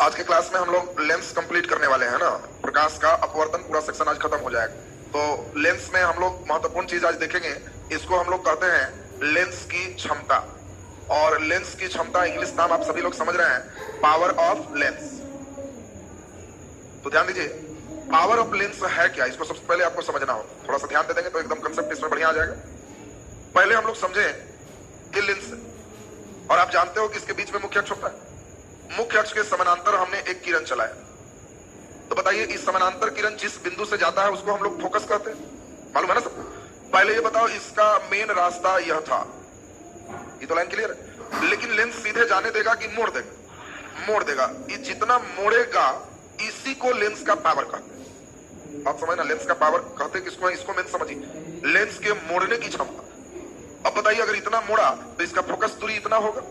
आज के क्लास में हम लोग लेंस कंप्लीट करने वाले हैं ना, प्रकाश का अपवर्तन पूरा सेक्शन आज खत्म हो जाएगा। तो लेंस में हम लोग महत्वपूर्ण चीज आज देखेंगे, इसको हम लोग कहते हैं लेंस की क्षमता। और लेंस की क्षमता इंग्लिश नाम आप सभी लोग समझ रहे हैं, पावर ऑफ लेंस। तो ध्यान दीजिए, पावर ऑफ लेंस है क्या, इसको सबसे पहले आपको समझना हो। थोड़ा सा ध्यान दे देंगे तो एकदम कंसेप्ट इसमें बढ़िया आ जाएगा। पहले हम लोग समझे कि लेंस, और आप जानते हो कि इसके बीच में मुख्य अक्ष होता है। मुख्य अक्ष के समानांतर हमने एक किरण चलाया, तो बताइए इस समानांतर किरण जिस बिंदु से जाता है उसको हम लोग फोकस कहते हैं, मालूम है ना सबको। पहले ये बताओ, इसका मेन रास्ता यह था, ये तो लाइन क्लियर है। लेकिन लेंस सीधे जाने देगा कि मोड़ देगा? मोड़ देगा। ये जितना मोड़ेगा इसी को लेंस का पावर कहते हैं। आप समझना, लेंस का पावर कहते हैं किसको है, इसको मेन समझिए, लेंस के मोड़ने की क्षमता। अब बताइए, अगर इतना मोड़ा तो इसका फोकस दूरी इतना होगा।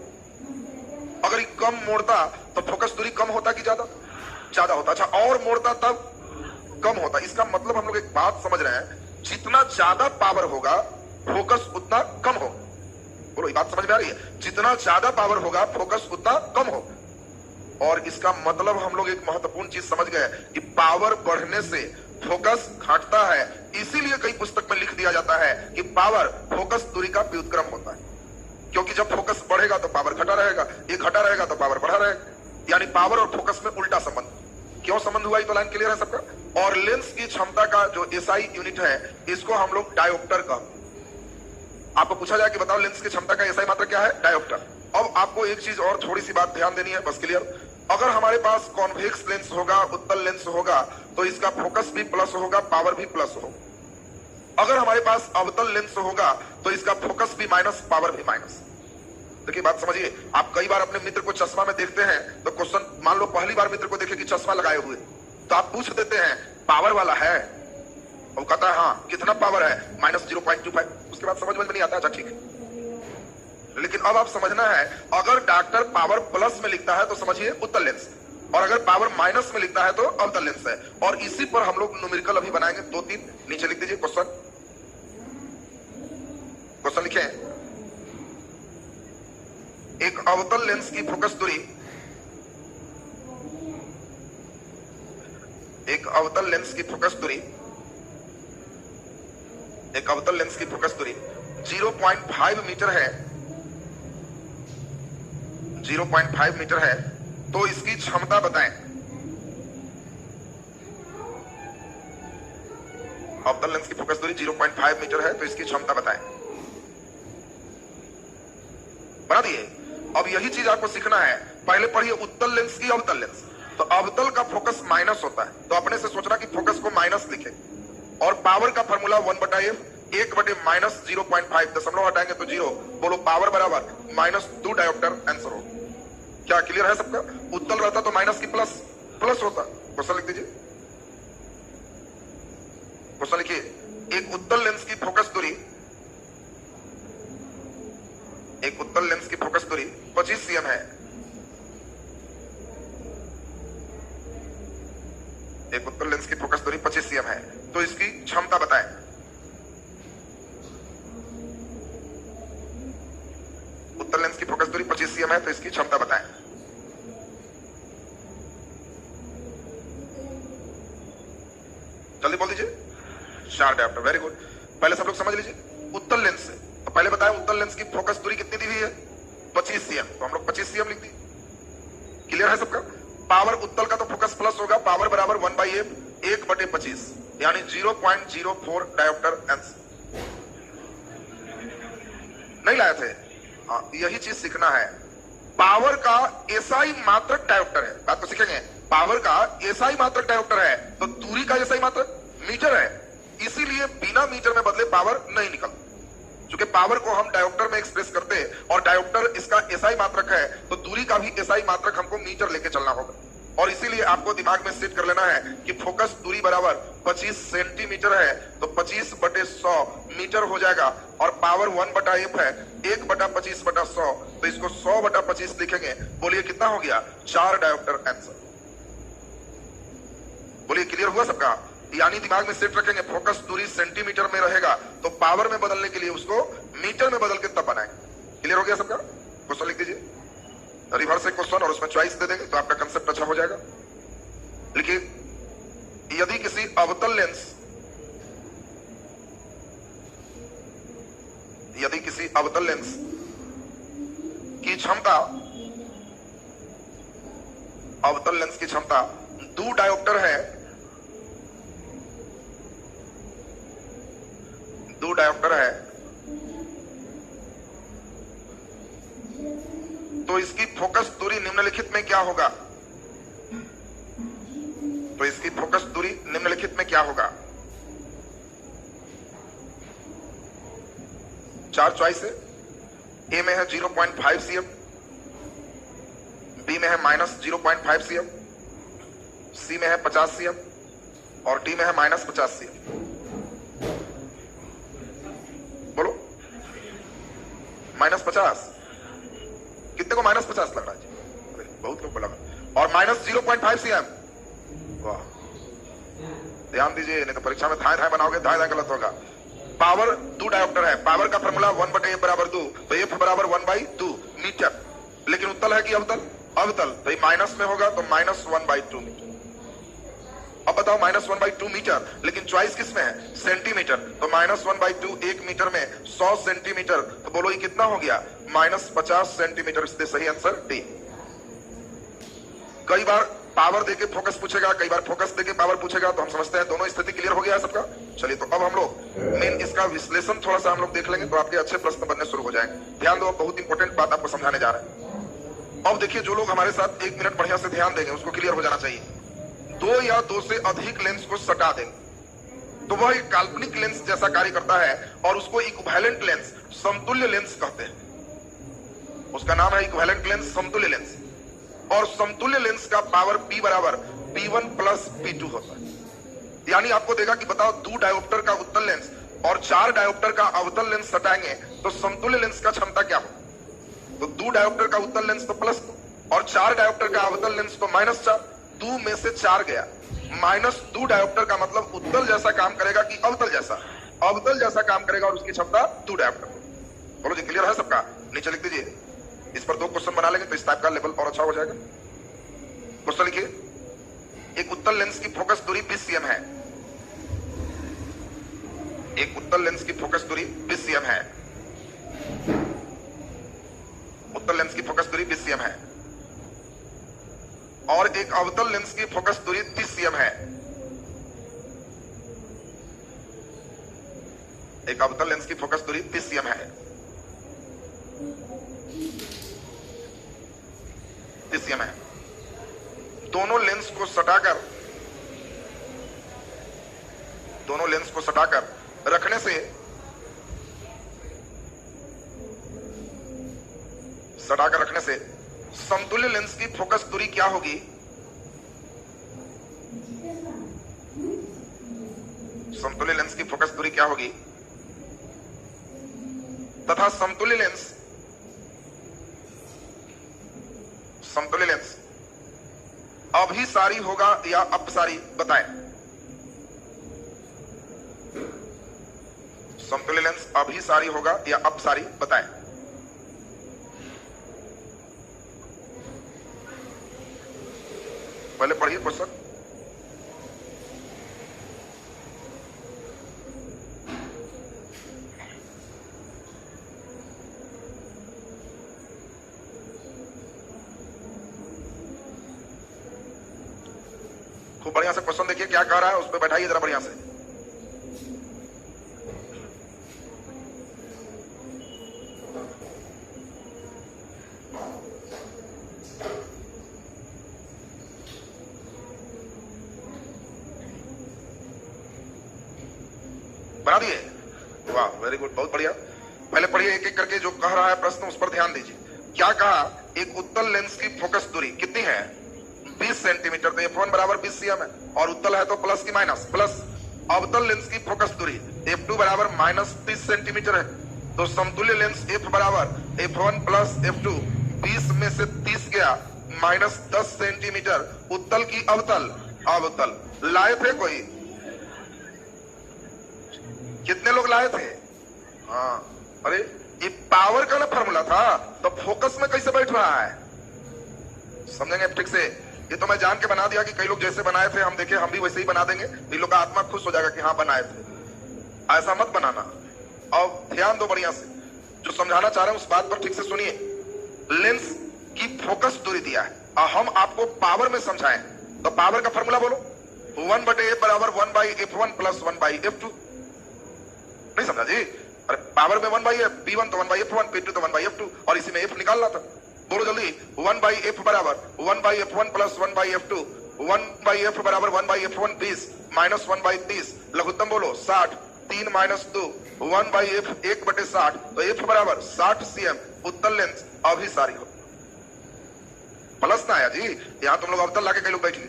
अगर कम मोड़ता तो फोकस दूरी कम होता कि ज्यादा? ज्यादा होता। अच्छा, और मोड़ता तब कम होता। इसका मतलब हम लोग एक बात समझ रहे हैं, जितना ज्यादा पावर होगा फोकस उतना कम हो। बोलो, ये बात समझ में आ रही है? जितना ज्यादा पावर होगा फोकस उतना कम हो। और इसका मतलब हम लोग एक महत्वपूर्ण चीज समझ गए कि पावर बढ़ने से फोकस घटता है। इसीलिए कई पुस्तक में लिख दिया जाता है कि पावर फोकस दूरी का व्युत्क्रम होता है, क्योंकि जब फोकस बढ़ेगा तो पावर घटा रहेगा, ये घटा रहेगा तो पावर बढ़ा रहेगा। यानी पावर और फोकस में उल्टा संबंध। क्यों संबंध हुआ, ये तो लाइन क्लियर है सबका। और लेंस की क्षमता का जो एसआई यूनिट है, इसको हम लोग डायोप्टर कहते हैं। आपको पूछा जाए कि बताओ लेंस की क्षमता का एसआई मात्रक क्या है? डायोप्टर। अब आपको एक चीज और थोड़ी सी बात ध्यान देनी है, बस क्लियर। अगर हमारे पास कॉन्वेक्स लेंस होगा, उत्तल लेंस होगा, तो इसका फोकस भी प्लस होगा, पावर भी प्लस होगा। अगर हमारे पास अवतल लेंस होगा तो इसका फोकस भी माइनस, पावर भी माइनस। देखिए बात समझिए, आप कई बार अपने मित्र को चश्मा में देखते हैं तो क्वेश्चन, मान लो पहली बार मित्र को देखे कि चश्मा लगाए हुए, तो आप पूछ देते हैं पावर वाला है, वो कहता है हाँ, कितना पावर है? -0.25। उसके बाद समझ में नहीं आता, अच्छा ठीक है। लेकिन अब आप समझना है, अगर डॉक्टर पावर प्लस में लिखता है तो समझिए उत्तल लेंस, और अगर पावर माइनस में लिखता है तो अवतल लेंस है। और इसी पर हम लोग न्यूमेरिकल अभी बनाएंगे, 2-3 नीचे लिख दीजिए क्वेश्चन। क्वेश्चन लिखे, एक अवतल लेंस की फोकस दूरी, एक अवतल लेंस की फोकस दूरी, एक अवतल लेंस की फोकस दूरी 0.5 मीटर है, 0.5 मीटर है, तो इसकी क्षमता बताएं। अवतल लेंस की फोकस दूरी 0.5 मीटर है, तो इसकी क्षमता बताएं। बना दिए। अब यही चीज आपको सीखना है। पहले पढ़िए उत्तल लेंस की अवतल लेंस। तो अवतल का फोकस माइनस होता है, तो अपने से सोचना कि फोकस को माइनस लिखे। और पावर का फॉर्मूला 1/f, 1/-0.5, दशमलव हटाएंगे तो 0। बोलो पावर बराबर -2 डायोप्टर, आंसर हो। क्या क्लियर है सबका? उत्तल रहता तो माइनस की प्लस, प्लस होता। क्वेश्चन लिख दीजिए। क्वेश्चन लिखिए, एक उत्तल लेंस की फोकस दूरी, एक उत्तल लेंस की फोकस दूरी 25 cm है। एक उत्तल लेंस की फोकस दूरी 25 cm है, तो इसकी क्षमता बताएं। उत्तल लेंस की फोकस दूरी 25 cm है, तो इसकी क्षमता बताएं। जल्दी बोल दीजिए। 4 डायोप्टर, वेरी गुड। पहले सब लोग समझ लीजिए उत्तल लेंस से। तो पहले बताएं उत्तल लेंस की फोकस दूरी कितनी दी हुई है? 25 cm, तो हम लोग 25 cm लिख दिए। क्लियर है सबका? पावर उत्तल का तो फोकस प्लस होगा, पावर बराबर 1/f, 1/25, यानी 0.04 डायोप्टर, आंसर। नहीं लाए थे? हाँ, यही चीज सीखना है। पावर का एसआई मात्रक डायोप्टर है, बात तो सीखेंगे। पावर का एसआई मात्रक डायोप्टर है, तो दूरी का एसआई मात्रक मीटर है। इसीलिए बिना मीटर में बदले पावर नहीं निकलता। क्योंकि पावर को हम डायोप्टर में एक्सप्रेस करते हैं और डायोप्टर इसका एसआई मात्रक है, तो दूरी का भी एसआई मात्रक हमको मीटर लेके चलना होगा। और इसीलिए आपको दिमाग में सेट कर लेना है कि फोकस दूरी बराबर 25 सेंटीमीटर है, तो 25/100 मीटर हो जाएगा। और पावर 1/f है, 1/25/100, तो इसको 100/25 लिखेंगे। बोलिए कितना हो गया? 4 डायोप्टर, आंसर। बोलिए क्लियर हुआ सबका? यानी दिमाग में सेट रखेंगे, फोकस दूरी सेंटीमीटर में रहेगा तो पावर में बदलने के लिए उसको मीटर में बदल के तब बनाएंगे। क्लियर हो गया सबका? क्वेश्चन लिख दीजिए। रिवर्स एक क्वेश्चन और उसमें चॉइस दे देंगे तो आपका कंसेप्ट अच्छा हो जाएगा। देखिए, यदि किसी अवतल लेंस की क्षमता, अवतल लेंस की क्षमता 2 डायोप्टर है, 2 डायोप्टर है, तो इसकी फोकस दूरी निम्नलिखित में क्या होगा? तो इसकी फोकस दूरी निम्नलिखित में क्या होगा? 4 चॉइस है। ए में है 0.5 cm, बी में है -0.5 cm, सी में है 50 cm और डी में है -50 cm। बोलो, -50 कितने को -50 लग रहा है? बहुत लोग को लगा। और -0.5 cm, वाह, ध्यान दीजिए, नहीं तो परीक्षा में धाए धाए बनाओगे, धाए धाए गलत होगा। पावर 2 डायोप्टर है, पावर का फॉर्मूला 1/f बराबर 2, तो f बराबर 1/2 मीटर। लेकिन उत्तल है कि अवतल? अवतल, तो ये माइनस में होगा तो -1/2 मीटर। अब बताओ, -1/2 मीटर, लेकिन चॉइस किसमें है? सेंटीमीटर, तो -1/2 1 मीटर में 100 सेंटीमीटर, तो बोलो ये कितना हो गया? -50 सेंटीमीटर। इसलिए सही आंसर डी। कई बार पावर देके फोकस पूछेगा, कई बार फोकस देके पावर पूछेगा, तो हम समझते हैं दोनों स्थिति क्लियर हो गया है सबका। चलिए, तो अब हम लोग मेन इसका विश्लेषण थोड़ा सा हम लोग देख लेंगे, तो आपके अच्छे प्रश्न बनने शुरू हो जाएंगे। ध्यान दो, बहुत इंपॉर्टेंट बात आपको समझाने जा रहे हैं। अब देखिए, जो लोग हमारे साथ 1 मिनट बढ़िया से ध्यान देंगे उसको क्लियर हो जाना चाहिए। 2 या 2 से अधिक लेंस को सटा देंगे तो वह एक काल्पनिक लेंस जैसा कार्य करता है और उसको इक्विवेलेंट लेंस, समतुल्य लेंस कहते हैं। उसका नाम है इक्विवेलेंट लेंस, समतुल्य लेंस। और समतुल्य लेंस का पावर P बराबर P1 प्लस P2 होता है। यानी आपको देगा कि बताओ, 2 डायोप्टर का उत्तल लेंस और 4 डायोप्टर का अवतल लेंस सटाएंगे तो समतुल्य लेंस का क्षमता क्या हो? तो 2 डायोप्टर का उत्तल लेंस तो +2 और 4 डायोप्टर का अवतल लेंस तो -4। 2 में से 4 गया, -2 डायोप्टर का मतलब उत्तल जैसा काम करेगा कि अवतल जैसा? अवतल जैसा काम करेगा और उसकी क्षमता 2 डायोप्टर। बोलो जी, क्लियर है सबका? नीचे लिख दीजिए। इस पर 2 क्वेश्चन बना लेंगे तो इस टाइप का लेवल और अच्छा हो जाएगा। क्वेश्चन लिखिए, एक उत्तल लेंस की फोकस दूरी 20 cm है। एक उत्तल लेंस की फोकस दूरी 20 cm है। उत्तल लेंस की फोकस दूरी 20 cm है और एक अवतल लेंस की फोकस दूरी 30 cm है। एक अवतल लेंस की फोकस दूरी 30 cm है। 30 cm है। दोनों लेंस को सटाकर रखने से समतुल्य लेंस की फोकस दूरी क्या होगी? समतुल्य लेंस की फोकस दूरी क्या होगी? तथा समतुल्य लेंस अभिसारी होगा या अपसारी, बताएं। समतुल्य लेंस अभिसारी होगा या अपसारी, बताएं। पहले पढ़िए क्वेश्चन। खूब बढ़िया से क्वेश्चन देखिए क्या कह रहा है, उस पर बैठाइए जरा बढ़िया से। बना दिए? वाह, वेरी गुड, बहुत बढ़िया। पहले पढ़िए एक एक करके, जो कह रहा है प्रश्न उस पर ध्यान दीजिए। क्या कहा? एक उत्तल लेंस की फोकस दूरी कितनी है? 20 सेंटीमीटर। तो f1 बराबर 20 cm है और उत्तल है तो प्लस की माइनस? प्लस। अवतल लेंस की फोकस दूरी f2 बराबर -30 सेंटीमीटर है। तो समतुल्य लेंस f बराबर f1 प्लस f2, 20 में से 30 गया, -10 सेंटीमीटर। उत्तल की अवतल लाए थे कोई? कितने लोग लाए थे? हाँ, अरे ये पावर का ना फॉर्मूला था, तो फोकस में कैसे बैठ रहा है? समझेंगे ठीक से? ये तो मैं जान के बना दिया कि कई लोग जैसे बनाए थे हम देखे, हम भी वैसे ही बना देंगे, इन लोग का आत्मा खुश हो जाएगा कि हाँ बनाए थे। ऐसा मत बनाना। और ध्यान दो बढ़िया से, जो समझाना चाह रहे हैं उस बात पर ठीक से सुनिए। लेंस की फोकस दूरी दिया है और हम आपको पावर में समझाएं, तो पावर का फॉर्मूला बोलो। 1/f बराबर 1/f1 प्लस 1/f2। नहीं समझा जी? अरे पावर में 1/f, P1 तो 1/f1, P2 तो 1/f2, और इसी में f निकालना था। बोलो जल्दी। 1/f बराबर 1/f1 प्लस 1/f2। 1/f बराबर 1/f1 20 माइनस 1/30। लघुत्तम बोलो 60। 3 माइनस 2 1/f 1/60, तो f बराबर 60 cm। उत्तर लेंस अभिसारी हो। प्लस ना आया जी, यहाँ तुम लोग अवतल लाके कई लोग बैठे।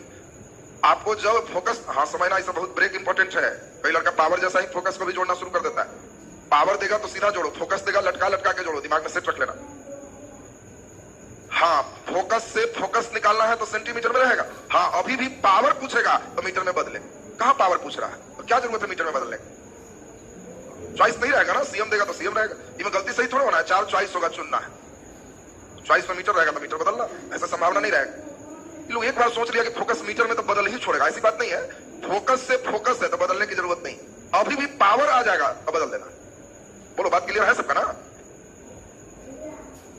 आपको जब फोकस, हाँ समझना, इसमें बहुत ब्रेक इंपॉर्टेंट है। कई लड़का पावर जैसा ही फोकस को भी जोड़ना शुरू कर देता है। पावर देगा तो सीधा जोड़ो, फोकस देगा लटका लटका के जोड़ो, दिमाग में सेट रख लेना। हाँ, फोकस से फोकस निकालना है तो सेंटीमीटर में रहेगा। हाँ, अभी भी पावर पूछेगा तो मीटर में बदले। कहां पावर पूछ रहा है तो क्या जरूरत है मीटर में बदलने? चॉइस नहीं रहेगा ना, सीएम देगा तो सीएम रहेगा। इसमें गलती सही थोड़ा होना है, 4 चॉइस होगा, चुनना है। चॉइस में मीटर रहेगा तो मीटर बदलना, ऐसा संभावना नहीं रहेगा। लोग एक बार सोच लिया कि फोकस मीटर में तो बदल ही छोड़ेगा, ऐसी बात नहीं है। फोकस से फोकस है तो बदलने की जरूरत नहीं, अभी भी पावर आ जाएगा तो बदल देना। बोलो बात क्लियर है सबका ना?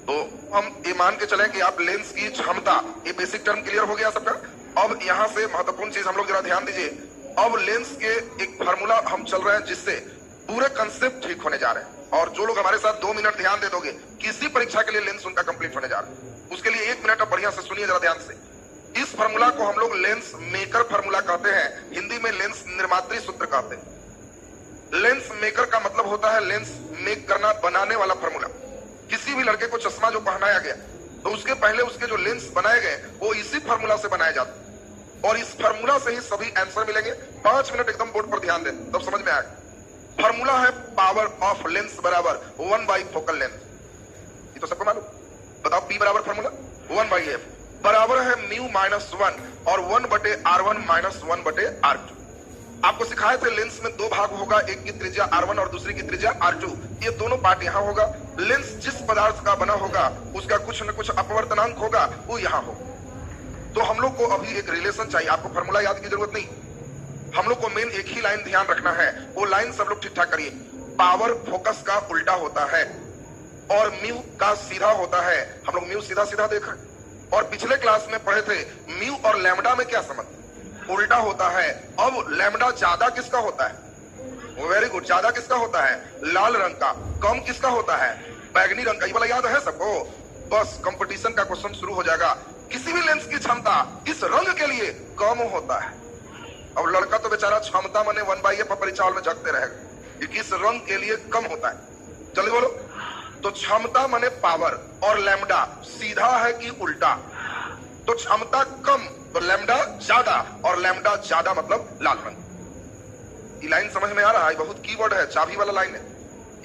तो हम ये मान के चले कि आप लेंस की क्षमता, ये बेसिक टर्म क्लियर हो गया सबका। अब यहां से महत्वपूर्ण चीज हम लोग जरा ध्यान दीजिए। अब लेंस के एक फार्मूला हम चल रहे हैं जिससे पूरे कंसेप्ट ठीक होने जा रहे हैं। और जो लोग हमारे साथ 2 मिनट ध्यान दे दोगे, किसी परीक्षा के लिए लेंस उनका कंप्लीट होने जा रहा है, उसके लिए 1 मिनट अब बढ़िया से सुनिए जरा ध्यान से। इस फार्मूला को हम लोग लेंस मेकर फार्मूला कहते हैं, हिंदी में लेंस निर्मात्री सूत्र कहते हैं। लेंस मेकर का मतलब होता है लेंस मेक करना, बनाने वाला फार्मूला। किसी भी लड़के को चश्मा जो पहनाया गया तो उसके पहले उसके जो लेंस बनाए गए वो इसी फार्मूला से बनाए जाते, और इस फार्मूला से ही सभी आंसर मिलेंगे। 5 मिनट एकदम बोर्ड पर ध्यान दें तब समझ में आएगा। फार्मूला है पावर ऑफ लेंस बराबर 1 फोकल लेंथ। ये तो सबको मालूम। बताओ P बराबर फार्मूला 1/f बराबर है म्यू माइनस 1 और 1/r1 माइनस 1/r2। आपको सिखाए थे लेंस में 2 भाग होगा, एक की त्रिज्या r1 और दूसरी की त्रिज्या r2। ये दोनों पार्ट यहाँ होगा। लेंस जिस पदार्थ का बना होगा उसका कुछ न कुछ अपवर्तनांक होगा, वो यहाँ होगा। तो हम लोग को अभी एक रिलेशन चाहिए, आपको फार्मूला याद की जरूरत नहीं। हम लोग को मेन एक ही लाइन ध्यान रखना है, वो लाइन सब लोग ठीक ठाक करिए। पावर फोकस का उल्टा होता है और म्यू का सीधा होता है। हम लोग म्यू सीधा सीधा देख रहे हैं, और पिछले क्लास में पढ़े थे म्यू और लैम्डा में क्या संबंध, उल्टा होता है। अब लैम्डा ज्यादा किसका होता है? वेरी गुड, ज्यादा किसका होता है? लाल रंग का। कम किसका होता है? बैगनी रंग का। ये वाला याद है सबको? बस कंपटीशन का क्वेश्चन शुरू हो जाएगा। किसी भी लेंस की क्षमता इस रंग के लिए कम होता है। अब लड़का तो बेचारा क्षमता माने 1/f परीक्षा में जगते रहेगा, ये किस रंग के लिए कम होता है? जल्दी बोलो। तो क्षमता माने पावर, और लैम्डा सीधा है कि उल्टा? तो क्षमता कम तो लैम्डा ज्यादा, और लैम्डा ज्यादा मतलब लाल रंग। ये लाइन समझ में आ रहा है? बहुत कीवर्ड है, चाबी वाला लाइन है।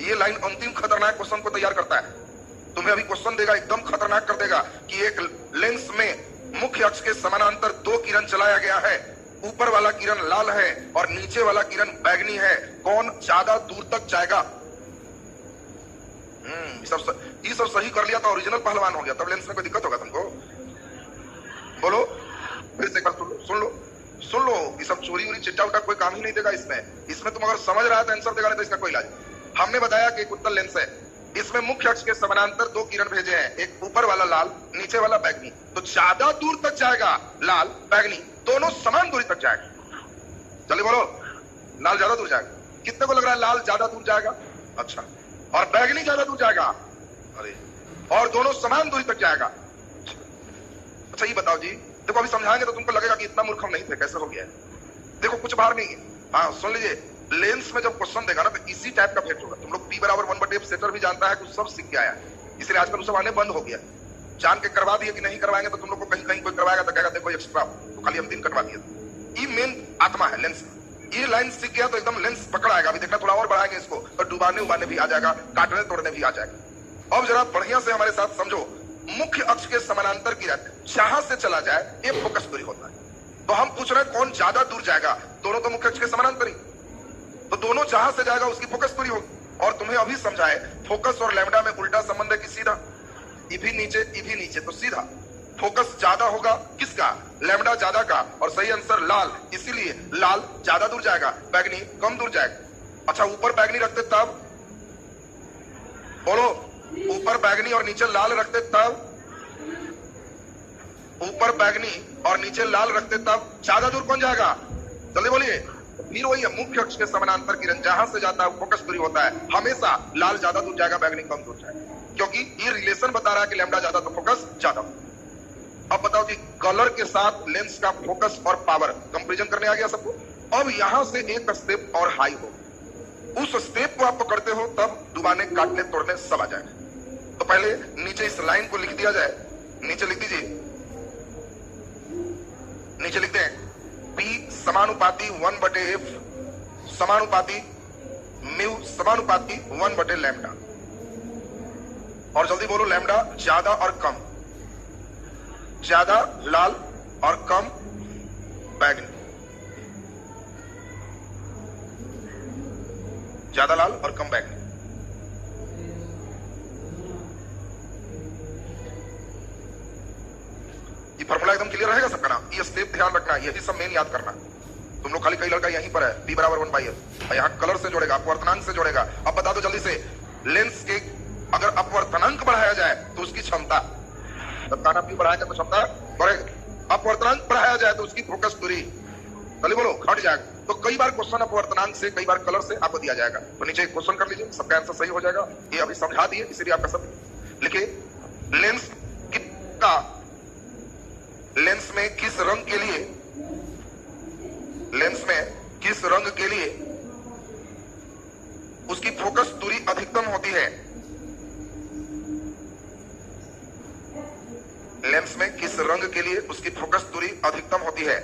ये लाइन अंतिम खतरनाक क्वेश्चन को तैयार करता है। तुम्हें अभी क्वेश्चन देगा, एकदम खतरनाक कर देगा कि एक लेंस में मुख्य अक्ष के समानांतर 2 किरण चलाया गया है। ऊपर वाला किरण लाल है और नीचे वाला किरण बैगनी है, कौन ज्यादा दूर तक जाएगा? ये सब सही कर लिया तो ओरिजिनल पहलवान हो गया, तब लेंस में कोई दिक्कत होगा तुमको? बोलो फिर से एक बार सुन लो। ये सब चोरी उरी चिट्टा उट्टा कोई काम ही नहीं देगा इसमें तुम अगर समझ रहा है तो आंसर देगा, नहीं तो इसका कोई इलाज। हमने बताया कि एक उत्तल लेंस है, इसमें मुख्य अक्ष के समानांतर 2 किरण भेजे हैं, एक ऊपर वाला लाल, नीचे वाला बैगनी। तो ज्यादा दूर तक जाएगा लाल, बैगनी दोनों समान दूरी तक जाएगा। चलिए बोलो, लाल ज्यादा दूर जाएगा। कितने को लग रहा है लाल ज्यादा दूर जाएगा? अच्छा, और बैगनी ज्यादा दूर जाएगा? अरे, और दोनों समान दूरी तक जाएगा। अच्छा ये बताओ जी, देखो अभी समझाएंगे तो तुमको लगेगा कि इतना मूर्ख हम नहीं थे, कैसे हो गया? देखो कुछ बाहर नहीं है। हाँ सुन लीजिए, लेंस में जब क्वेश्चन देगा ना तो इसी टाइप का फेक्ट होगा। तुम लोग P बराबर 1/f सेटर भी जानता है, कुछ सब सीख के आया, इसलिए आजकल सब आने बंद हो गया। जान के करवा दिए कि नहीं करवाएंगे तो तुम लोग को कहीं कहीं कोई करवाएगा तो कहेगा देखो एक्स्ट्रा, तो खाली हम 3 कटवा दिए। ये मेन आत्मा है लेंस। ये लाइन सीख गया तो एकदम लेंस पकड़ आएगा। अभी देखना थोड़ा और बढ़ाएंगे इसको तो डुबाने उबाने भी आ जाएगा, काटने तोड़ने भी आ जाएगा। अब जरा बढ़िया से हमारे साथ समझो, मुख्य अक्ष के समानांतर किरण जहां से चला जाए ये फोकस दूरी होता है। तो हम पूछ रहे हैं कौन ज्यादा दूर जाएगा? दोनों तो मुख्य अक्ष के समानांतर ही, तो दोनों जहां से जाएगा उसकी फोकस दूरी होगी। और तुम्हें अभी समझाए फोकस और लैम्डा में उल्टा संबंध है कि सीधा? ई भी नीचे तो सीधा। फोकस ज्यादा होगा किसका? लैम्डा ज्यादा का, और सही आंसर लाल, इसीलिए लाल ज्यादा दूर जाएगा, बैगनी कम दूर जाएगा। अच्छा ऊपर बैगनी रखते तब, बोलो, ऊपर बैगनी और नीचे लाल रखते तब, ऊपर बैगनी और नीचे लाल रखते तब ज्यादा दूर कौन जाएगा? जल्दी बोलिए। फिर वही है, मुख्य अक्ष के समानांतर किरण जहां से जाता है फोकस दूरी होता है, हमेशा लाल ज्यादा दूर जाएगा, बैगनी कम दूर जाएगा, क्योंकि ये रिलेशन बता रहा है कि लैम्डा ज्यादा तो फोकस ज्यादा। अब बताओ जी, कलर के साथ लेंस का फोकस और पावर कंपैरिजन करने आ गया सबको। अब यहां से एक स्टेप और हाई हो, उस स्टेप को आप पकड़ते हो तब डुबाने काटने तोड़ने सब आ जाएगा। तो पहले नीचे इस लाइन को लिख दिया जाए, नीचे लिख दीजिए, नीचे लिखते हैं P समानुपाती 1/f समानुपाती म्यू समानुपाती 1/, लैम्डा। और जल्दी बोलो, लैम्डा ज्यादा और कम, ज्यादा लाल और कम बैगनी, ज्यादा लाल और कम बैगनी। ये फॉर्मूला एकदम क्लियर रहेगा सबका ना? ये स्टेप ध्यान रखना, ये भी सब मेन याद करना। तुम लोग खाली, कई लड़का यहीं पर है, P बराबर 1/f, यहाँ कलर से जोड़ेगा, अपवर्तनांक से जोड़ेगा। अब बता दो जल्दी से, लेंस के अगर अपवर्तनांक बढ़ाया जाए तो उसकी क्षमता, ताना P बढ़ाएगा तो क्षमता बढ़ेगा, अपवर्तनांक बढ़ाया जाए तो उसकी फोकस दूरी, चलिए बोलो, घट जाएगा। तो कई बार क्वेश्चन अपवर्तनांक से, कई बार कलर से आपको दिया जाएगा, तो नीचे क्वेश्चन कर लीजिए, सबका आंसर सही हो जाएगा। ये अभी समझा दिए, इसीलिए आपका सब लिखिए। लेंस का, लेंस में किस रंग के लिए, लेंस में किस रंग के लिए उसकी फोकस दूरी अधिकतम होती है? लेंस में किस रंग के लिए उसकी फोकस दूरी अधिकतम होती है?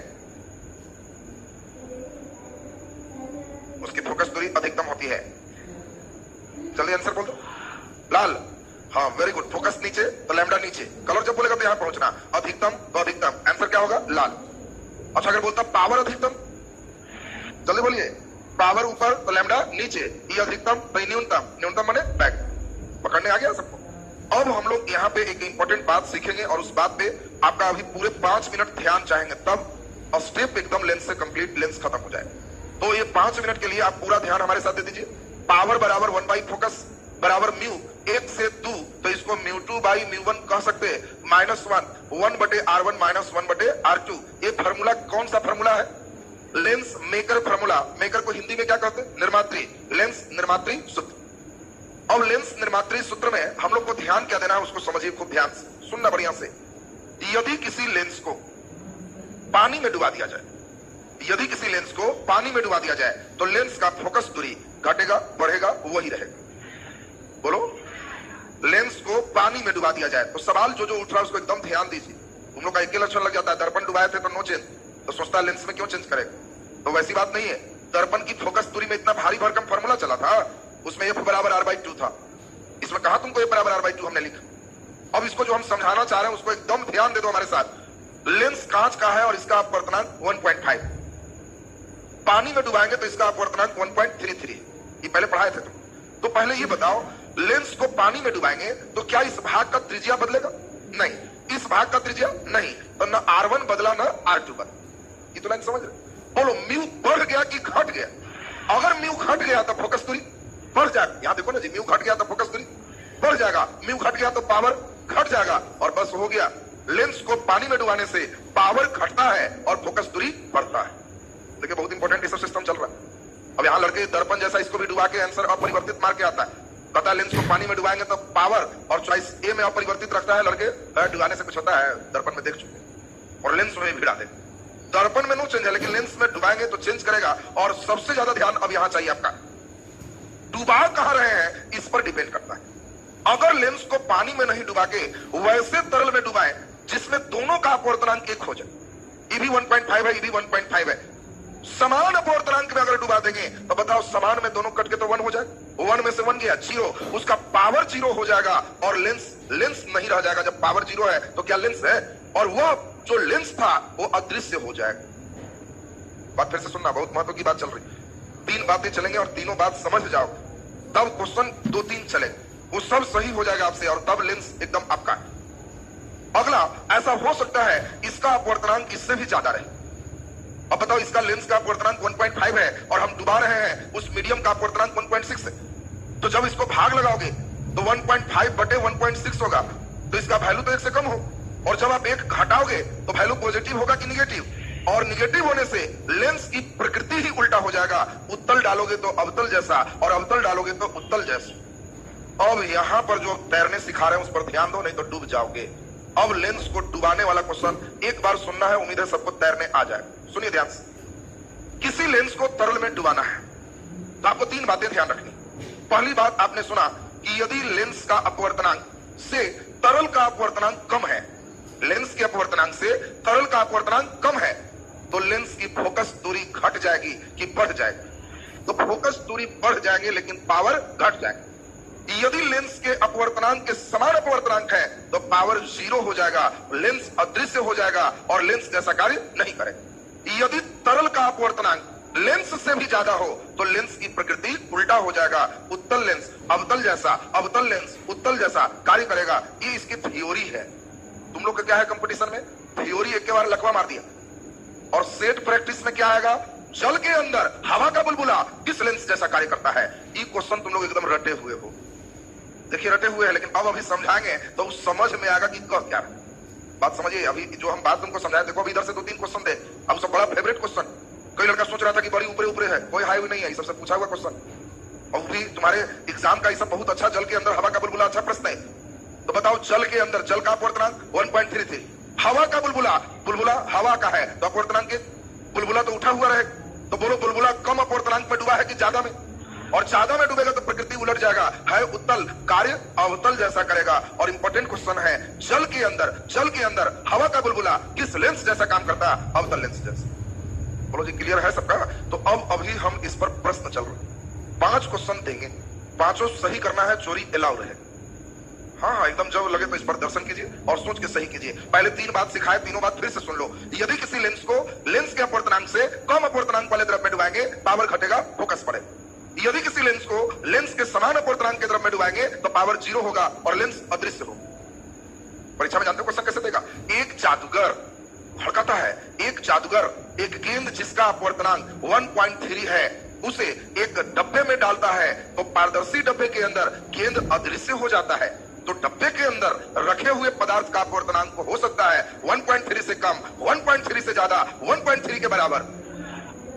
उसकी फोकस दूरी अधिकतम होती है, चलिए आंसर बोल दो। लाल, हाँ वेरी गुड। फोकस नीचे तो लैम्डा नीचे, कलर जब बोलेगा तो यहां पहुंचना, अधिकतम तो अधिकतम, आंसर क्या होगा? लाल। अच्छा अगर बोलता पावर अधिकतम, जल्दी बोलिए, पावर ऊपर तो लैम्डा नीचे, ये अधिकतम तो न्यूनतम, न्यूनतम माने बैक। पकड़ने आ गया सबको? अब हम लोग यहाँ पे एक इंपॉर्टेंट बात सीखेंगे और उस बात पे आपका अभी पूरे 5 मिनट ध्यान चाहेंगे, तब स्टेप एकदम लेंस से कंप्लीट, लेंस खत्म हो जाए। तो ये 5 मिनट के लिए आप पूरा ध्यान हमारे साथ दे दीजिए। पावर बराबर 1/, फोकस बराबर म्यू 1 से 2, तो इसको μ2/μ1 कह सकते हैं, -1 1/r1 -1/r2। ये फार्मूला कौन सा फार्मूला है? Lens maker formula. मेकर को हिंदी में क्या कहते हैं? निर्मात्री। लेंस निर्मात्री सूत्र। अब लेंस निर्मात्री सूत्र में हम लोग को ध्यान क्या देना है, उसको समझिए खूब ध्यान से, सुनना बढ़िया से। यदि किसी लेंस को पानी में डुबा दिया जाए, यदि किसी लेंस को पानी में डुबा दिया जाए तो लेंस का फोकस दूरी घटेगा बढ़ेगा वही रहेगा? बोलो, लेंस को पानी में डुबा दिया जाए तो सवाल जो जो उठ रहा है उसको एकदम ध्यान दीजिए। तुम लोग का एक लक्षण लग जाता है, दर्पण डुबाए थे तो नो चेंज, तो सोचता है लेंस में क्यों चेंज करेगा, तो वैसी बात नहीं है। दर्पण की फोकस दूरी में इतना भारी भरकम फॉर्मूला चला था, उसमें F बराबर r/2 था, इसमें कहा तुमको F बराबर r/2 हमने लिखा। अब इसको जो हम समझाना चाह रहे हैं उसको एकदम ध्यान दे दो हमारे साथ। लेंस कांच का है और इसका अपवर्तनांक 1.5, पानी में डुबाएंगे तो इसका अपवर्तनांक 1.33, ये पहले पढ़ाए थे तुम। तो पहले ये बताओ, लेंस को पानी में डुबाएंगे तो क्या इस भाग का त्रिज्या बदलेगा? नहीं। इस भाग का त्रिज्या नहीं, तो न r1 बदला न r2 बदला। ये तो लाइन समझ रहे? बोलो, म्यू बढ़ गया कि घट गया? अगर म्यू घट गया तो फोकस दूरी बढ़ जाएगा। यहां देखो ना जी, म्यू घट गया तो फोकस दूरी बढ़ जाएगा, म्यू घट गया तो पावर घट जाएगा, और बस हो गया। लेंस को पानी में डुबाने से पावर घटता है और फोकस दूरी बढ़ता है। देखिए बहुत इंपॉर्टेंट ये सब सिस्टम चल रहा है। अब यहाँ लड़के दर्पण जैसा इसको भी डुबा के आंसर अपरिवर्तित मार के आता है। पता है लेंस को पानी में डुबाएंगे तो पावर और चॉइस ए में अपरिवर्तित रखता है। लड़के डुबाने से कुछ होता है, दर्पण में देख चुके, और लेंस में भिड़ा दे। दर्पण में नो चेंज है, लेकिन लेंस में डुबाएंगे तो चेंज करेगा। और सबसे ज्यादा ध्यान अब यहाँ चाहिए आपका, डुबा कहां रहे हैं इस पर डिपेंड करता है। अगर लेंस को पानी में नहीं डुबा के वैसे तरल में डुबाएं जिसमें दोनों का अपवर्तनांक 1 हो जाए, ये भी 1.5 है, ये भी 1.5 है, समान अपवर्तनांक में अगर डुबा देंगे तो बताओ, समान में दोनों कट के तो 1 हो जाए, 1 में से 1 गया 0, उसका पावर 0 हो जाएगा और लेंस नहीं रह जाएगा। जब पावर 0 है तो क्या लेंस है? और वो जो लेंस था वो अदृश्य हो जाएगा। बात फिर से सुनना, बहुत महत्व की बात चल रही। 3 बातें चलेंगे और तीनों बात समझ जाओ, तब क्वेश्चन 2-3 चले, वो सब सही हो जाएगा आपसे, और तब लेंस एकदम आपका। अगला, ऐसा हो सकता है इसका अपवर्तनांक इससे भी ज्यादा रहे। अब बताओ, इसका लेंस का अपवर्तनांक 1.5 है और हम डुबा रहे हैं, उस मीडियम का अपवर्तनांक 1.6 है। तो जब इसको भाग लगाओगे तो 1.5 बटे 1.6 होगा, तो इसका वैल्यू तो 1 से कम हो। और जब आप 1 घटाओगे तो वैल्यू पॉजिटिव होगा कि निगेटिव, और निगेटिव होने से लेंस की प्रकृति ही उल्टा हो जाएगा। उत्तल डालोगे तो अवतल जैसा, और अवतल डालोगे तो उत्तल जैसा। अब यहां पर जो तैरने सिखा रहे हैं उस पर ध्यान दो, नहीं तो डूब जाओगे। अब लेंस को डुबाने वाला क्वेश्चन एक बार सुनना है, उम्मीद है सबको तैरने आ जाए। सुनिए ध्यान से, किसी लेंस को तरल में डुबाना है तो आपको 3 बातें ध्यान रखनी। पहली बात, आपने सुना कि यदि लेंस का अपवर्तनांक से तरल का अपवर्तनांक कम है, लेंस के अपवर्तनांक से तरल का अपवर्तनांक कम है, तो लेंस की फोकस दूरी घट जाएगी कि बढ़ जाएगी? तो फोकस दूरी बढ़ जाएगी लेकिन पावर घट जाएगी। यदि लेंस के अपवर्तनांक के समान अपवर्तनांक है तो पावर 0 हो जाएगा, लेंस अदृश्य हो जाएगा और लेंस जैसा कार्य नहीं करेगा। यदि तरल का अपवर्तनांक लेंस से भी ज्यादा हो तो लेंस की प्रकृति उल्टा हो जाएगा, उत्तल लेंस अवतल जैसा, अवतल लेंस उत्तल जैसा कार्य करेगा। ये इसकी थ्योरी है। तुम लोग का क्या है कंपटीशन में? थ्योरी एक के बार लकवा मार दिया। और सेट प्रैक्टिस में क्या आएगा? जल के अंदर हवा का बुलबुला किस लेंस जैसा कार्य करता है? ये क्वेश्चन तुम लोग एकदम रटे हुए हो। देखिए रटे हुए हैं, लेकिन अब अभी समझाएंगे तो उस समझ में आएगा कि कह क्या है। बात समझिए, अभी जो हम बात तुमको समझाए, देखो अभी इधर से 2-3 क्वेश्चन थे, अब सब बड़ा फेवरेट क्वेश्चन। कोई लड़का सोच रहा था कि बड़ी ऊपरे ऊपरे है, कोई हाई नहीं है, सबसे पूछा हुआ क्वेश्चन। और भी तुम्हारे एग्जाम का सब बहुत अच्छा, जल के अंदर हवा का बुलबुला अच्छा प्रश्न है। तो बताओ, जल के अंदर जल का अपवर्तनांक 1.33, हवा का बुलबुला, बुलबुला हवा का है तो अपवर्तनांक बुलबुला तो उठा हुआ रहे। तो बोलो बुलबुला कम अपवर्तनांक में डूबा है कि ज्यादा में? और ज्यादा में डूबेगा तो प्रकृति उलट जाएगा, है उत्तल, कार्य अवतल जैसा करेगा। और इंपॉर्टेंट क्वेश्चन है, जल के अंदर हवा का बुलबुला किस लेंस जैसा काम करता है? अवतल लेंस जैसा। बोलो जी, क्लियर है सबका? तो अब अभी हम इस पर प्रश्न चल रहे 5 क्वेश्चन देंगे, 5 सही करना है, चोरी अलाउड है। हाँ, एकदम जब लगे तो इस पर दर्शन कीजिए और सोच के सही कीजिए। पहले 3 बात सिखाए, तीनों बात फिर से सुन लो। यदि किसी लेंस को लेंस के अपवर्तनांक से कम अपवर्तनांक वाले द्रव्य में डुबाएंगे, पावर घटेगा, फोकस बढ़ेगा। यदि किसी लेंस को लेंस के समान अपवर्तनांक के द्रव्य में डुबाएंगे तो पावर 0 होगा और लेंस अदृश्य होगा। परीक्षा में जानते हो क्वेश्चन कैसे देगा? एक जादूगर भड़काता है, एक जादूगर एक गेंद जिसका अपवर्तनांक 1.3 है उसे एक डब्बे में डालता है, तो पारदर्शी डब्बे के अंदर गेंद अदृश्य हो जाता है। तो डब्बे के अंदर रखे हुए पदार्थ का अपवर्तनांक हो सकता है 1.3 से कम, 1.3 से ज्यादा, 1.3 के बराबर।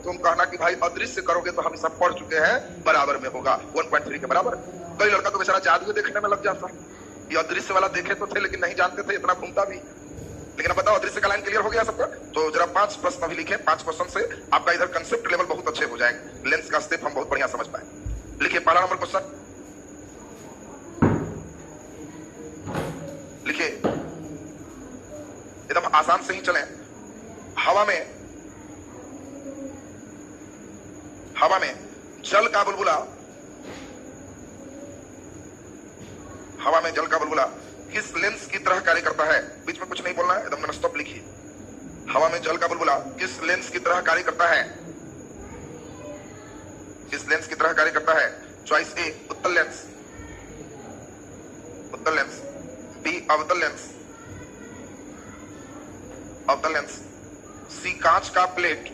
तुम कहना कि भाई अदृश्य करोगे तो हम सब पढ़ चुके हैं, बराबर में होगा 1.3 के बराबर। कई लड़का तो बेचारा जादू देखने में लग जाता, ये अदृश्य वाला देखे तो थे लेकिन नहीं जानते थे, इतना घूमता भी। लेकिन अब बताओ, अदृश्य का लाइन क्लियर हो गया सबका? तो जरा 5 प्रश्न भी लिखे, 5 क्वेश्चन से आपका इधर कंसेप्ट लेवल बहुत अच्छे हो जाएंगे, लेंस का स्टेप हम बहुत बढ़िया समझ पाए। लिखिए पहला नंबर क्वेश्चन, लिखिए एकदम आसान से ही चलें। हवा में जल का बुलबुला, हवा में जल का बुलबुला किस लेंस की तरह कार्य करता है? बीच में कुछ नहीं बोलना है, एकदम नॉन स्टॉप लिखिए। हवा में जल का बुलबुला किस लेंस की तरह कार्य करता है? किस लेंस की तरह कार्य करता है? चॉइस ए उत्तल लेंस, उत्तल लेंस, बी अवतल लेंस, अवतल लेंस, सी कांच का प्लेट,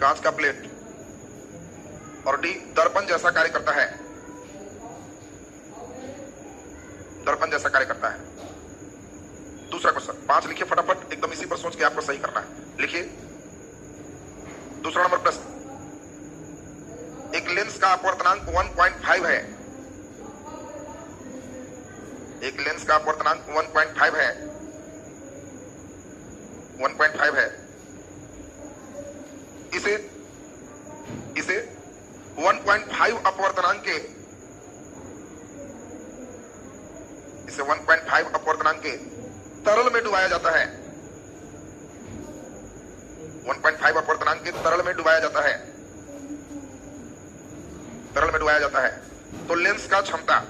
कांच का प्लेट, और डी दर्पण जैसा कार्य करता है, दर्पण जैसा कार्य करता है। दूसरा क्वेश्चन 5 लिखिए फटाफट, एकदम इसी पर सोच के आपको सही करना है। लिखिए दूसरा नंबर प्रश्न, एक लेंस का अपवर्तनांक 1.5 है, एक लेंस का अपवर्तनांक 1.5 है, 1.5 है। इसे 1.5 अपवर्तनांक के, इसे 1.5 अपवर्तनांक के तरल में डुबाया जाता है, 1.5 अपवर्तनांक के तरल में डुबाया जाता है, तरल में डुबाया जाता है। तो लेंस का क्षमता,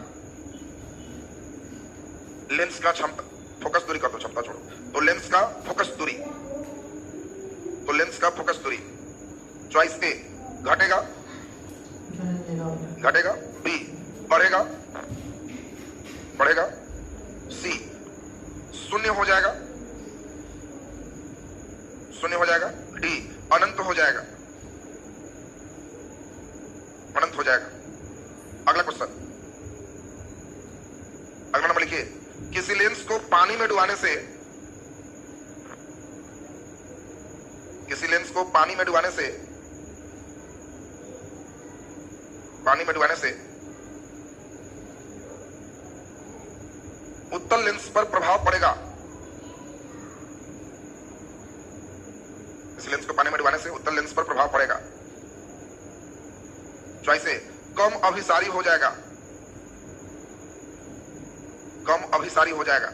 लेंस का क्षमता, फोकस दूरी कर दो, क्षमता छोड़ो। तो लेंस का फोकस दूरी, तो लेंस का फोकस दूरी चॉइस ए घटेगा, घटेगा, बी बढ़ेगा, बढ़ेगा, सी शून्य हो जाएगा, शून्य हो जाएगा। डी अनंत हो जाएगा, अनंत हो जाएगा। अगला क्वेश्चन, अगला नंबर लिखिए, किसी लेंस को पानी में डुबाने से, किसी लेंस को पानी में डुबाने से, पानी में डुबाने से उत्तल लेंस पर प्रभाव पड़ेगा। किसी लेंस को पानी में डुबाने से उत्तल लेंस पर प्रभाव पड़ेगा। चॉइस ए कम अभिसारी हो जाएगा, कम अभिसारी हो जाएगा।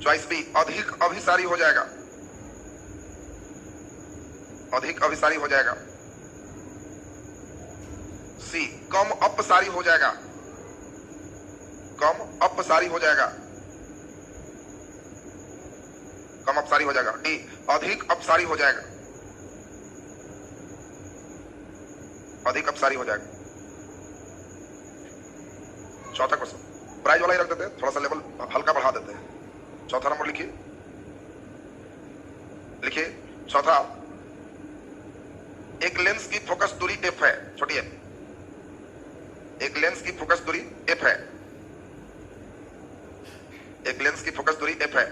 चॉइस बी अधिक अभिसारी हो जाएगा, अधिक अभिसारी हो जाएगा। सी कम अपसारी हो जाएगा, कम अपसारी हो जाएगा, कम अपसारी हो जाएगा। डी अधिक अपसारी हो जाएगा, अधिक अपसारी हो जाएगा। चौथा क्वेश्चन प्राइज वाला ही रख देते हैं, थोड़ा सा लेवल हल्का बढ़ा देते हैं। चौथा नंबर लिखिए, लिखिए चौथा, एक लेंस की फोकस दूरी f है, छोटी f, एक लेंस की फोकस दूरी f है, एक लेंस की फोकस दूरी f है।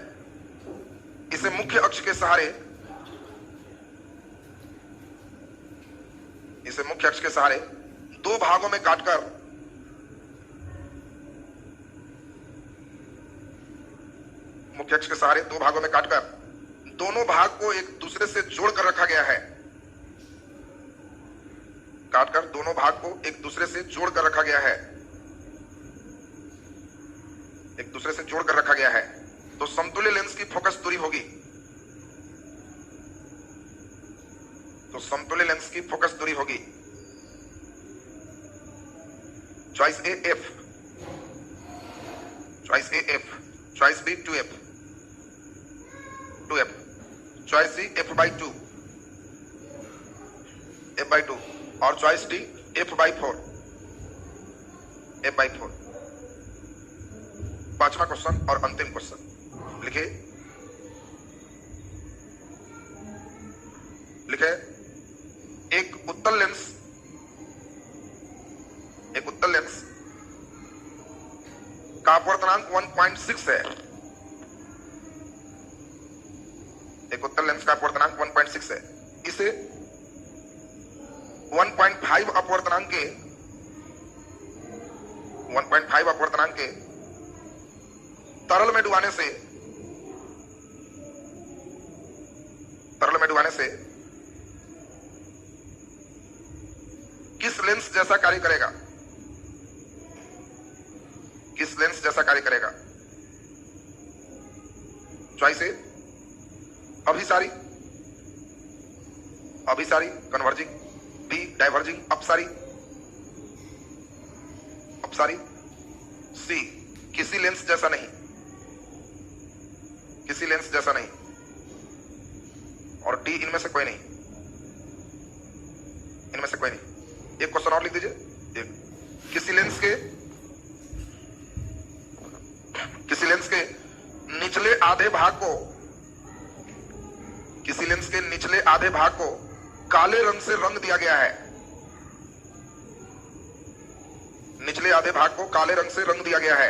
इसे मुख्य अक्ष के सहारे, इसे मुख्य अक्ष के सहारे दो भागों में काटकर, मुख्य अक्ष के सहारे दो भागों में काटकर दोनों भाग को एक दूसरे से जोड़कर रखा गया है, काटकर दोनों भाग को एक दूसरे से जोड़कर रखा गया है, एक दूसरे से जोड़कर रखा गया है, तो समतुल्य लेंस की फोकस दूरी होगी, तो समतुल्य लेंस की फोकस दूरी होगी। Choice A f, choice A f, choice B 2f, 2f, choice C f/2, f/2 और चॉइस डी f/4, f/4। पांचवा क्वेश्चन और अंतिम क्वेश्चन लिखे, लिखे एक उत्तल लेंस, एक उत्तल लेंस का अपवर्तनांक 1.6 है, एक उत्तल लेंस का अपवर्तनांक 1.6 है। इसे 1.5 अपवर्तनांक के, 1.5 अपवर्तनांक के तरल में डुबाने से, तरल में डुबाने से किस लेंस जैसा कार्य करेगा, किस लेंस जैसा कार्य करेगा। चॉइस ए अभिसारी, अभिसारी कन्वर्जिंग, बी डाइवर्जिंग अपसारी, अपसारी, सी किसी लेंस जैसा नहीं, किसी लेंस जैसा नहीं, और डी इनमें से कोई नहीं, इनमें से कोई नहीं। एक क्वेश्चन और लिख दीजिए, किसी लेंस के, किसी लेंस के निचले आधे भाग को, किसी लेंस के निचले आधे भाग को काले रंग से रंग दिया गया है, निचले आधे भाग को काले रंग से रंग दिया गया है,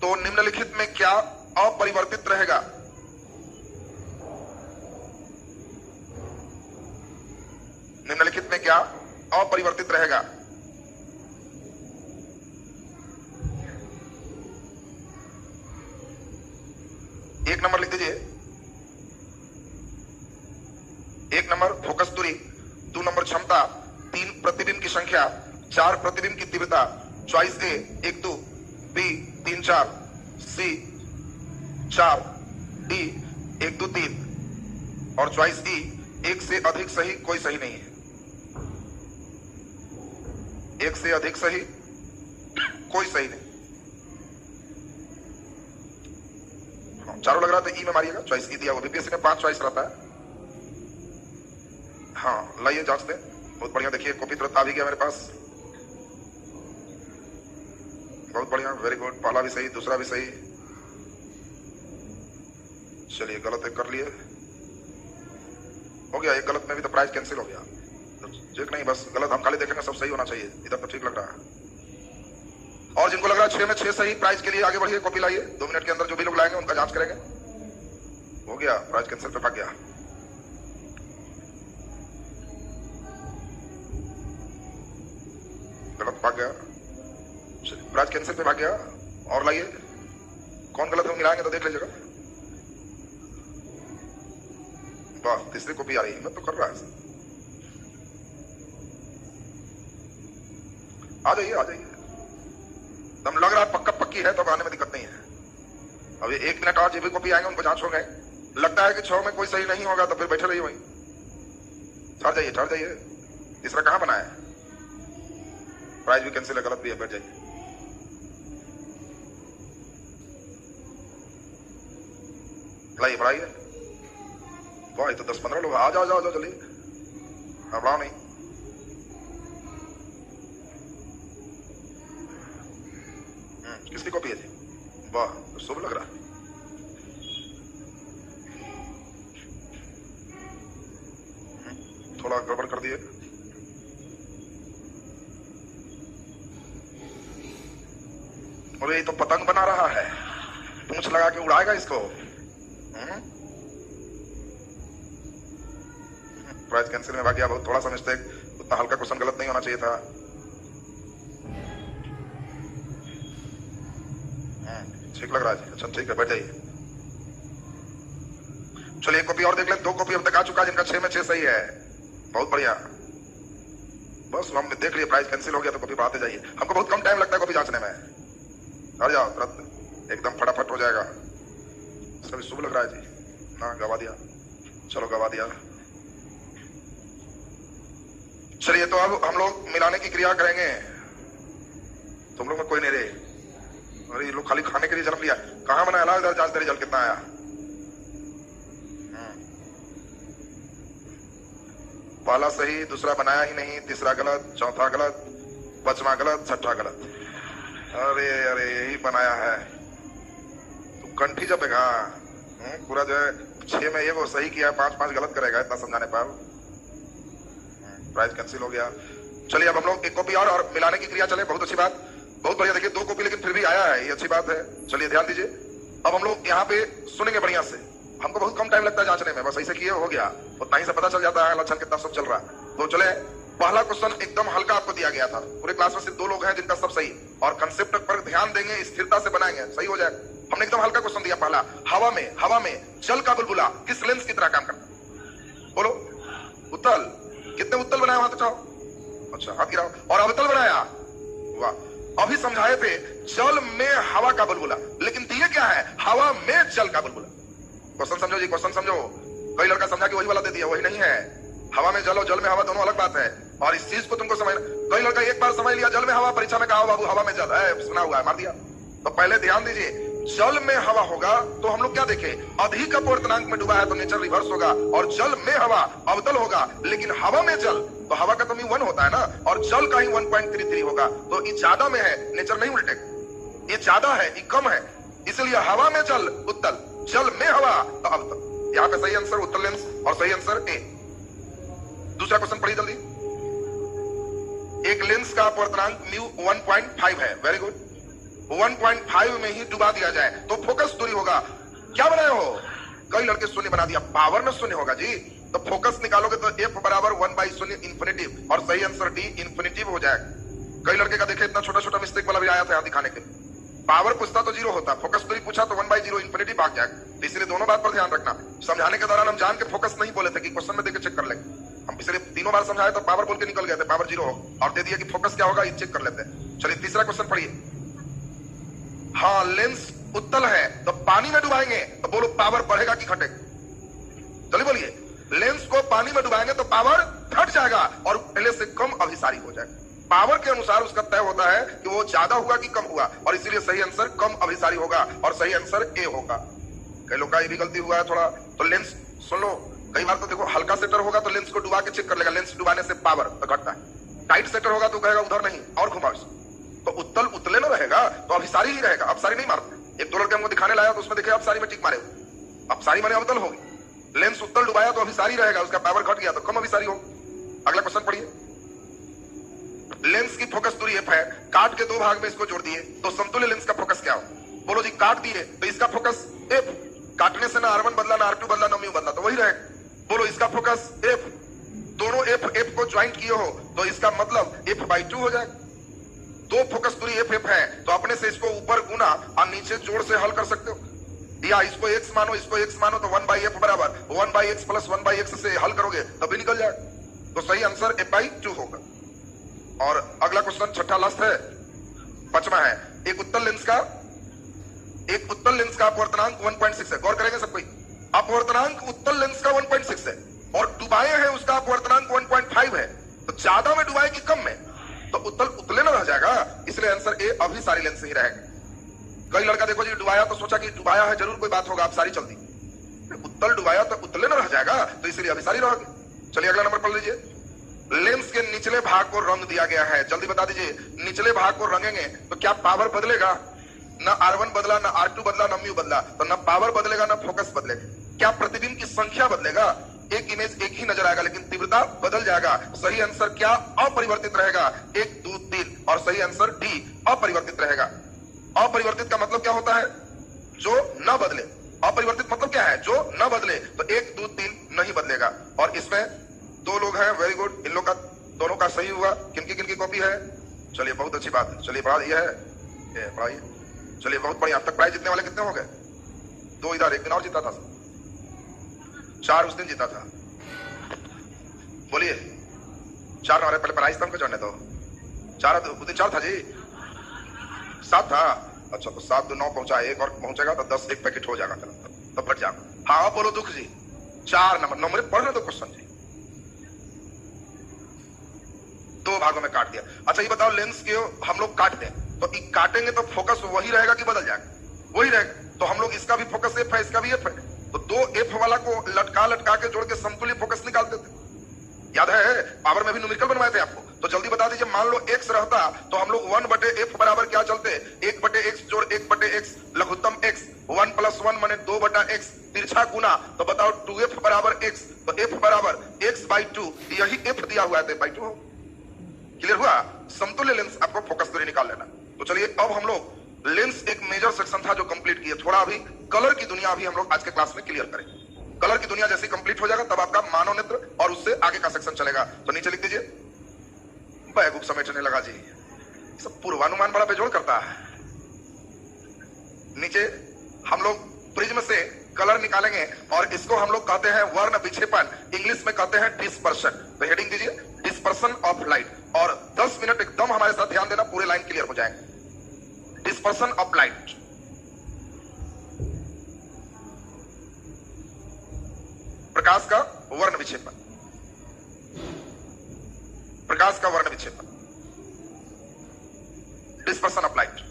तो निम्नलिखित में क्या अपरिवर्तित रहेगा। निम्नलिखित में क्या अपरिवर्तित रहेगा। एक नंबर लिख दीजिए, एक नंबर फोकस दूरी, 2 नंबर क्षमता, 3 प्रतिबिंब की संख्या, 4 प्रतिबिंब की तीव्रता। चॉइस ए 1 2, बी 3 4, सी 4, डी 1 2 3 और चॉइस ई 1 से अधिक सही कोई सही नहीं है, 1 से अधिक सही कोई सही नहीं। चारों लग रहा था ई में मारिएगा, चॉइस ई दिया हुआ, बीपीएससी में 5 चॉइस रहता है। हाँ लाइए जांच दे, बहुत बढ़िया। देखिए कॉपी तुरंत आ भी गया मेरे पास, बहुत बढ़िया, वेरी गुड। पहला भी सही, दूसरा भी सही। चलिए गलत एक कर लिए, हो गया। एक गलत में भी तो प्राइस कैंसिल हो गया। तो चेक नहीं, बस गलत हम खाली देखेंगे, सब सही होना चाहिए। इधर तो ठीक लग रहा है। और जिनको लग रहा है 6 में 6 सही, प्राइस के लिए आगे बढ़िए, कॉपी लाइए। 2 मिनट के अंदर जो भी लोग लाएंगे उनका जांच करेंगे। हो गया, प्राइस कैंसिल पे भाग गया। गलत भाग गया, प्राइस कैंसिल पे भाग गया। और लाइए, कौन गलत है मिलाएंगे तो देख लीजिएगा। वाह, तीसरी कॉपी आ रही है, हिम्मत तो कर रहा है। आ जाइए आ जाइए, दम लग रहा है पक्का पक्की है तो आने में दिक्कत नहीं है। अभी 1 मिनट और जो भी कॉपी आएंगे उनको जांच हो गए। लगता है कि 6 में कोई सही नहीं होगा तो फिर बैठे रहिए वहीं। ठहर जाइए ठहर जाइए। तीसरा कहाँ बना है? प्राइस भी कैंसिल है, गलत भी है, बैठ जाइए। लाइए बढ़ाइए। वाह, ये तो 10-15 लोग। आ जाओ जाओ जाओ जल्दी, घबराओ नहीं। किसकी कॉपी है जी? वाह, तो शुभ लग रहा है। थोड़ा गड़बड़ कर दिए। अरे ये तो पतंग बना रहा है, पूंछ लगा के उड़ाएगा इसको। प्राइस कैंसिल में भाग गया। बहुत थोड़ा सा मिस्टेक, उतना हल्का क्वेश्चन गलत नहीं होना चाहिए था। ठीक लग रहा है। अच्छा ठीक है, बैठ जाइए। चलिए एक कॉपी और देख लें। 2 कॉपी अब तक आ चुका है जिनका 6 में 6 सही है। बहुत बढ़िया, बस हमने देख लिया। प्राइस कैंसिल हो गया तो कॉपी बढ़ाते जाइए। हमको बहुत कम टाइम लगता है कॉपी जांचने में। आ जाओ, तुरंत एकदम फटाफट हो जाएगा। सभी शुभ लग रहा है जी ना? गवा दिया, चलो गवा दिया। चलिए तो अब हम लोग मिलाने की क्रिया करेंगे। तुम लोग में कोई नहीं रहे। अरे ये लोग खाली खाने के लिए जन्म लिया। कहां बनाया? ला इधर, जांच तेरी जल कितना आया। पहला सही, दूसरा बनाया ही नहीं, तीसरा गलत, चौथा गलत, 5वां गलत, 6ठा गलत। अरे अरे यही बनाया है। तू कंठी जपेगा। पूरा जो है 6 में ये वो सही किया, 5-5 गलत करेगा इतना समझाने पर। प्राइस कैंसिल हो गया। चलिए अब हम लोग एक कॉपी और मिलाने की क्रिया चले। बहुत अच्छी बात, बहुत बढ़िया। देखिए 2 कॉपी लेकिन फिर भी आया है, ये अच्छी बात है। चलिए ध्यान दीजिए। अब हम लोग यहाँ पे सुनेंगे बढ़िया से। हमको बहुत कम टाइम लगता है जांचने में, बस ऐसे किए हो गया, उतना ही से पता चल जाता है लक्षण कितना सब चल रहा है। तो चले, पहला क्वेश्चन एकदम हल्का आपको दिया गया था। पूरे क्लास में सिर्फ 2 लोग हैं जिनका सब सही, और कंसेप्ट पर ध्यान देंगे, स्थिरता से बनाएंगे, सही हो जाए। हमने एकदम हल्का क्वेश्चन दिया पहला। हवा में जल का बुलबुला किस लेंस की तरह काम करता है? बोलो। उत्तल। कितने उत्तल बनाया वहां तो? अच्छा हाथ गिराओ। और अवतल बनाया। वाह, अभी समझाए थे जल में हवा का बुलबुला, लेकिन दिए क्या है? हवा में जल का बुलबुला। क्वेश्चन समझो जी, क्वेश्चन समझो। कई लड़का समझा कि वही वाला दे दिया, वही नहीं है। हवा में जल और जल में हवा दोनों अलग बात है, और इस चीज को तुमको समझना। कई लड़का एक बार समझ लिया जल में हवा, परीक्षा में कहा बाबू हवा में जल है, सुना हुआ है, मार दिया। तो पहले ध्यान दीजिए, जल में हवा होगा तो हम लोग क्या देखे? अधिक अपवर्तनांक में डूबा है तो नेचर रिवर्स होगा, और जल में हवा अवतल होगा। लेकिन हवा में जल, तो हवा का तो 1 होता है ना, और जल का ही 1.33 होगा। तो ये ज्यादा में है, नेचर नहीं उल्टे। ये ज्यादा है, ये कम है, इसलिए हवा में जल उत्तल, जल में हवा तो अवतल। यहाँ पे सही आंसर उत्तल लेंस, और सही आंसर ए। दूसरा क्वेश्चन पढ़िए जल्दी। एक लेंस का अपवर्तनांक म्यू 1.5 है। Very good. 1.5 में ही डुबा दिया जाए तो फोकस दूरी होगा। क्या बनाए हो? कई लड़के शून्य बना दिया, पावर में शून्य होगा जी। तो फोकस निकालोगे तो F बराबर 1/0 इन्फिनिटिव, और सही आंसर डी इन्फिनिटिव हो जाएगा। कई लड़के का देखे इतना छोटा छोटा मिस्टेक वाला भी आया था यहाँ दिखाने के। पावर पूछता तो 0 होता, फोकस दूरी पूछा तो 1/0 इन्फिनिटिव भाग जाएगा। इसलिए दोनों बात पर ध्यान रखना। समझाने के दौरान हम जान के फोकस नहीं बोले थे कि क्वेश्चन में देके चेक कर लेंगे। हम पिछले 3 बार समझाए तो पावर बोल के निकल गए थे, पावर 0 हो, और दे दिया कि फोकस क्या होगा ये चेक कर लेते हैं। चलिए तीसरा क्वेश्चन पढ़िए। हाँ, लेंस उत्तल है तो पानी में डुबाएंगे तो बोलो पावर बढ़ेगा कि घटेगा? चलिए बोलिए। लेंस को पानी में डुबाएंगे तो पावर घट जाएगा और पहले से कम अभिसारी हो जाएगा। पावर के अनुसार उसका तय होता है कि वो ज्यादा हुआ कि कम हुआ, और इसीलिए सही आंसर कम अभिसारी होगा, और सही आंसर ए होगा। कई लोग का ये भी गलती हुआ है थोड़ा। तो लेंस सुन लो, कई बार तो देखो हल्का सेटर होगा तो लेंस को डुबा के चेक कर लेगा, लेंस डुबाने से पावर तो घटता है। टाइट सेटर होगा तो कहेगा उधर नहीं और घुमाओ। तो उत्तल उतले ना रहेगा तो अभिसारी ही रहेगा, अपसारी नहीं मारते। एक दो लड़के हमको दिखाने लाया तो उसमें देखे अपसारी में टिक मारे, अपसारी माने अवतल होगी। लेंस उत्तल डुबाया तो अभिसारी रहेगा, उसका पावर घट गया तो कम अभिसारी हो। अगला क्वेश्चन पढ़िए। लेंस की फोकस दूरी f है, काट के दो भाग में इसको जोड़ दिए तो समतुल्य लेंस का फोकस क्या हो? बोलो जी, काट दिए तो इसका फोकस f, काटने से ना R1 बदला ना R2 बदला ना म्यू बदला तो वही रहेगा। बोलो इसका फोकस f, दोनों f को ज्वाइंट किए हो तो इसका मतलब f/2 हो जाएगा। दो फोकस दूरी f है तो अपने से इसको ऊपर गुना और नीचे जोड़ से हल कर सकते हो, या इसको x मानो इसको x मानो तो 1/f बराबर 1/x प्लस 1/x से हल करोगे तब भी निकल जाएगा। तो सही आंसर f/2 होगा। और अगला क्वेश्चन छठा लास्ट है, पांचवा है। एक उत्तल लेंस का अपवर्तनांक 1.6 है। गौर करेंगे सब कोई, अपवर्तनांक उत्तल लेंस का 1.6 है और डुबाए हैं उसका अपवर्तनांक 1.5 है, तो ज्यादा में डुबाए कि कम में? तो उत्तल उतले ना रह जाएगा, इसलिए आंसर ए अभिसारी लेंस ही रहेगा। कई लड़का देखो जी डुबाया तो सोचा कि डुबाया है जरूर कोई बात होगा, अब सारी चलती, उत्तल डुबाया तो उतले ना रह जाएगा, तो इसलिए अभिसारी रहोगे। चलिए अगला नंबर पढ़ लीजिए। लेंस के निचले भाग को रंग दिया गया है, जल्दी बता दीजिए। निचले भाग को रंगेंगे तो क्या पावर बदलेगा? ना R1 बदला ना R2 बदला ना म्यू बदला, तो ना पावर बदलेगा ना फोकस बदलेगा। क्या प्रतिबिंब की संख्या बदलेगा? एक इमेज एक ही नजर आएगा लेकिन तीव्रता बदल जाएगा। सही आंसर क्या अपरिवर्तित रहेगा? 1 2 3 और सही आंसर डी अपरिवर्तित रहेगा। अपरिवर्तित का मतलब क्या होता है? जो न बदले। अपरिवर्तित मतलब क्या है? जो न बदले। तो 1 2 3 नहीं बदलेगा। और इसमें दो लोग हैं, वेरी गुड, इन लोग का दोनों का सही हुआ। किनकी कॉपी है? चलिए बहुत अच्छी बात है। चलिए पढ़ा, ये है पढ़ाइए। चलिए बहुत बढ़िया। अब तक प्राइज जीतने वाले कितने हो गए? 2 इधर, एक दिन और जीता था, 4 उस दिन जीता था। बोलिए 4 हमारे पहले प्राइज तक चढ़ने दो। 4 उस दिन 4 था जी, 7 था। अच्छा तो 7 2 9 पहुंचा, एक और पहुंचेगा तो 10 एक पैकेट हो जाएगा, तब बढ़ जाएगा। हाँ बोलो दुख जी। 4 नंबर पढ़ रहे दो क्वेश्चन जी। 2 भागों में काट दिया। अच्छा ये बताओ, लेंस के हम लोग काटते हैं तो काटेंगे तो फोकस वही रहेगा कि बदल जाएगा? वही रहेगा। तो हम लोग इसका भी फोकस f है, इसका भी f है, तो 2 f वाला को लटका के जोड़ के समतुल्य फोकस निकालते थे। याद है पावर में भी न्यूमेरिकल बनवाए थे आपको। तो जल्दी बता दीजिए, मान लो x रहता तो हम लोग 1/f बराबर क्या चलते? 1/x जोड़ 1/x लघुत्तम x, 1 + 1 माने 2/x, तिरछा गुना, तो बताओ 2f बराबर x, तो f बराबर x/2, यही f दिया हुआ है, 2/2 हो। क्लियर हुआ? समतुल्य लेंस आपको फोकस दूरी निकाल लेना। तो चलिए अब हम लोग लेंस एक मेजर सेक्शन था जो कंप्लीट किए, थोड़ा अभी कलर की दुनिया अभी हम लोग आज के क्लास में क्लियर करेंगे। कलर की दुनिया जैसे कंप्लीट हो जाएगा तब आपका मानव नेत्र और उससे आगे का सेक्शन चलेगा। तो नीचे लिख दीजिए, बैगुप समेटने लगा जी, सब पूर्वानुमान बड़ा बेजोड़ करता है। नीचे हम लोग प्रिज्म से कलर निकालेंगे और इसको हम लोग कहते हैं वर्ण विक्षेपण, इंग्लिश में कहते हैं डिस्पर्शन। तो हेडिंग दीजिए डिस्पर्शन ऑफ लाइट, और 10 मिनट एकदम हमारे साथ ध्यान देना, पूरे लाइन क्लियर हो जाएंगे। डिस्पर्शन ऑफ लाइट, प्रकाश का वर्ण विक्षेपण, प्रकाश का वर्ण विक्षेपण, डिस्पर्शन ऑफ लाइट।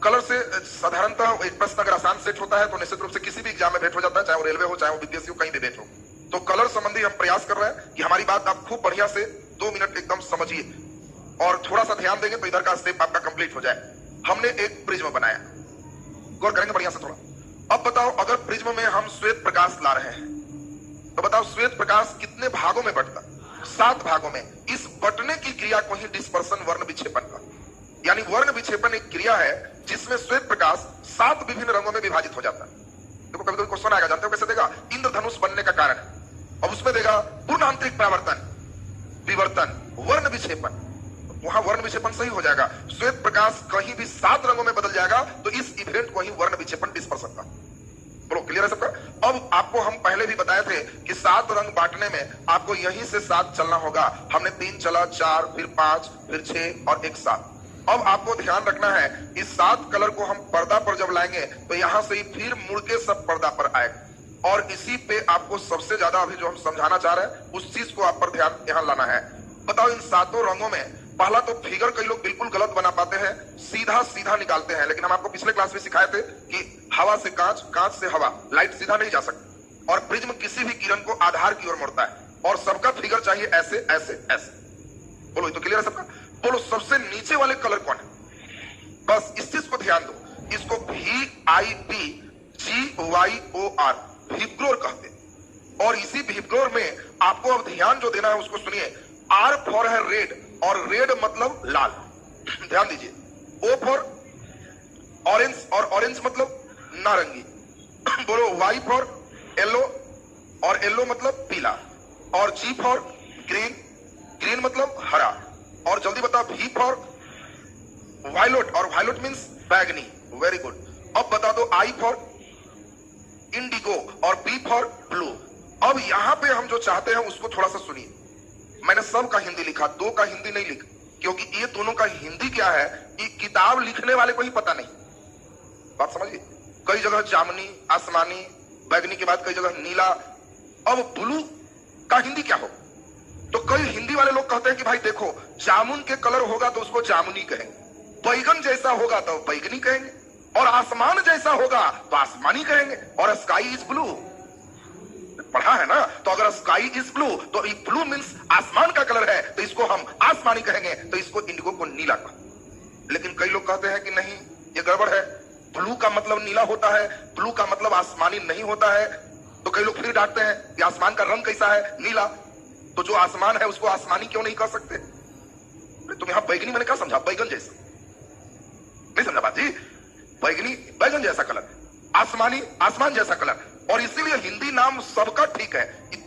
कलर से साधारणतः एक प्रश्न अगर आसान सेट होता है तो निश्चित रूप से किसी भी एग्जाम में भेंट हो जाता है, चाहे वो रेलवे हो चाहे वो बीपीएससी हो, कहीं भी भेंट हो। तो कलर संबंधी हम प्रयास कर रहे हैं कि हमारी बात आप खूब बढ़िया से 2 मिनट एकदम समझिए और थोड़ा सा ध्यान देंगे तो इधर का स्टेप आपका कंप्लीट हो जाए। हमने एक प्रिज्म बनाया, गौर करेंगे बढ़िया से थोड़ा। अब बताओ अगर प्रिज्म में हम श्वेत प्रकाश ला रहे हैं तो बताओ श्वेत प्रकाश कितने भागों में बंटता? 7 भागों में। इस बंटने की क्रिया को ही डिस्पर्शन वर्ण विक्षेपण का, यानी वर्ण विक्षेपण एक क्रिया है जिसमें श्वेत प्रकाश 7 विभिन्न रंगों में विभाजित हो जाता है। देखो कभी कभी क्वेश्चन आएगा, जानते हो कैसे देगा? इंद्रधनुष बनने का कारण, अब उसमें देगा पूर्ण आंतरिक परावर्तन, विवर्तन, वर्ण विक्षेपण। वहां वर्ण विक्षेपण सही हो जाएगा। श्वेत प्रकाश कहीं भी 7 रंगों में बदल जाएगा तो इस इवेंट को ही वर्ण विक्षेपण डिस्पर्शन का। बोलो क्लियर है सबका? अब आपको हम पहले भी बताए थे कि 7 रंग बांटने में आपको यहीं से 7 चलना होगा। हमने 3 चला, 4, फिर 5, फिर 6 और एक 7। अब आपको ध्यान रखना है इस 7 कलर को हम पर्दा पर जब लाएंगे तो यहां से ही फिर मुड़ के सब पर्दा पर आएगा। और इसी पे आपको सबसे ज्यादा अभी जो हम समझाना चाह रहे हैं उस चीज को आप पर ध्यान यहां लाना है। बताओ इन 7 रंगों में पहला तो फिगर कई लोग बिल्कुल गलत बना पाते हैं, सीधा सीधा निकालते हैं। लेकिन हम आपको पिछले क्लास में सिखाए थे कि हवा से कांच, कांच से हवा, लाइट सीधा नहीं जा सकती। और प्रिज्म किसी भी किरण को आधार की ओर मोड़ता है और सबका फिगर चाहिए ऐसे ऐसे ऐसे। बोलो ये तो क्लियर है सबका? बोलो सबसे नीचे वाले कलर कौन है? बस इस चीज को ध्यान दो, इसको VIBGYOR विब्गोर कहते हैं। और इसी विब्गोर में आपको अब ध्यान जो देना है उसको सुनिए। R फॉर है रेड, और रेड मतलब लाल, ध्यान दीजिए। O फॉर ऑरेंज, और ऑरेंज मतलब नारंगी। बोलो Y फॉर येलो, और येलो मतलब पीला। और G फॉर ग्रीन, ग्रीन मतलब हरा। और जल्दी बताओ V फॉर वायलेट, और वायलेट मींस बैगनी। Very good. अब बता दो I फॉर इंडिगो, और B फॉर ब्लू। अब यहां पे हम जो चाहते हैं उसको थोड़ा सा सुनिए। मैंने सब का हिंदी लिखा, दो का हिंदी नहीं लिखा, क्योंकि ये दोनों का हिंदी क्या है ये किताब लिखने वाले को ही पता नहीं। बात समझिए। कई जगह जामुनी, आसमानी, बैगनी के बाद कई जगह नीला। अब ब्लू का हिंदी क्या हो? तो कई हिंदी वाले लोग कहते हैं कि भाई देखो, जामुन के कलर होगा तो उसको जामुनी कहेंगे, बैगन जैसा होगा तो बैगनी कहेंगे, और आसमान जैसा होगा तो आसमानी कहेंगे, और स्काई इज ब्लू। पढ़ा है ना? तो अगर स्काई इज ब्लू तो ब्लू मींस आसमान का कलर है, तो इसको हम आसमानी कहेंगे, तो इसको इंडिगो को नीला कहेंगे। लेकिन कई लोग कहते हैं कि नहीं, ये गड़बड़ है, ब्लू का मतलब नीला होता है, ब्लू का मतलब आसमानी नहीं होता है। तो कई लोग फिर डांटते हैं कि आसमान का रंग कैसा है? नीला। तो जो आसमान है उसको आसमानी क्यों नहीं कह सकते? तुम यहां बैगनी मैंने क्या समझा? बैगन जैसा नहीं समझा बात जी? बैगनी बैगन जैसा कलर, आसमानी आसमान जैसा कलर। और इसीलिए हिंदी नाम सबका ठीक है,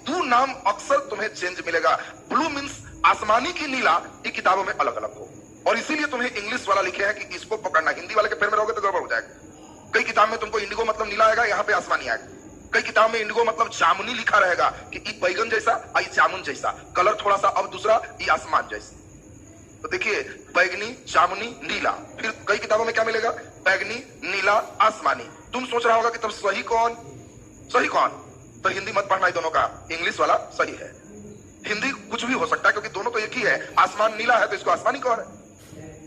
दो नाम अक्सर तुम्हें चेंज मिलेगा। ब्लू मींस आसमानी की नीला, ये किताबों में अलग अलग हो। और इसीलिए तुम्हें इंग्लिश वाला लिखे है कि इसको पकड़ना, हिंदी वाले के पैर में रहोगे तो गड़बड़ हो जाएगा। कई किताब में तुमको इंडिगो मतलब नीला आएगा, यहाँ पे आसमानी आएगा। कई किताब में इंडिगो मतलब जामुनी लिखा रहेगा कि ये बैगन जैसा, ये जामुन जैसा, कलर थोड़ा सा अब दूसरा, ये आसमान जैसा। तो देखिए, बैगनी, जामुनी, नीला। फिर कई किताबों में क्या मिलेगा? बैगनी, नीला, आसमानी। तुम सोच रहा होगा कि तब सही कौन? सही कौन? तो हिंदी मत पढ़ना, दोनों का इंग्लिश वाला सही है। हिंदी कुछ भी हो सकता है, क्योंकि दोनों तो एक ही है। आसमान नीला है तो इसको आसमानी कौन है?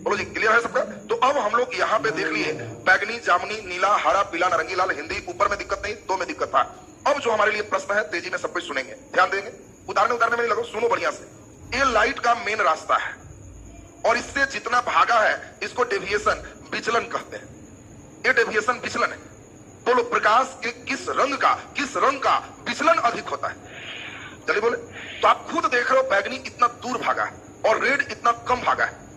बोलो जी, क्लियर है सबका? तो अब हम लोग यहाँ पे देख लिए बैगनी, जामुनी, नीला, हरा, पीला, नारंगी, लाल। हिंदी ऊपर में दिक्कत नहीं, दो में दिक्कत था। अब जो हमारे लिए प्रश्न है, तेजी में सब कुछ सुनेंगे, ध्यान देंगे, उतारने में नहीं लगो, सुनो बढ़िया से। ये लाइट का मेन रास्ता है, और इससे जितना भागा है इसको डेविएशन, विचलन कहते हैं। ये डेविएशन विचलन है। बोलो प्रकाश के किस रंग का विचलन अधिक होता है? चलिए बोले। तो आप खुद देख रहे हो, बैगनी इतना दूर भागा है और रेड इतना कम भागा है।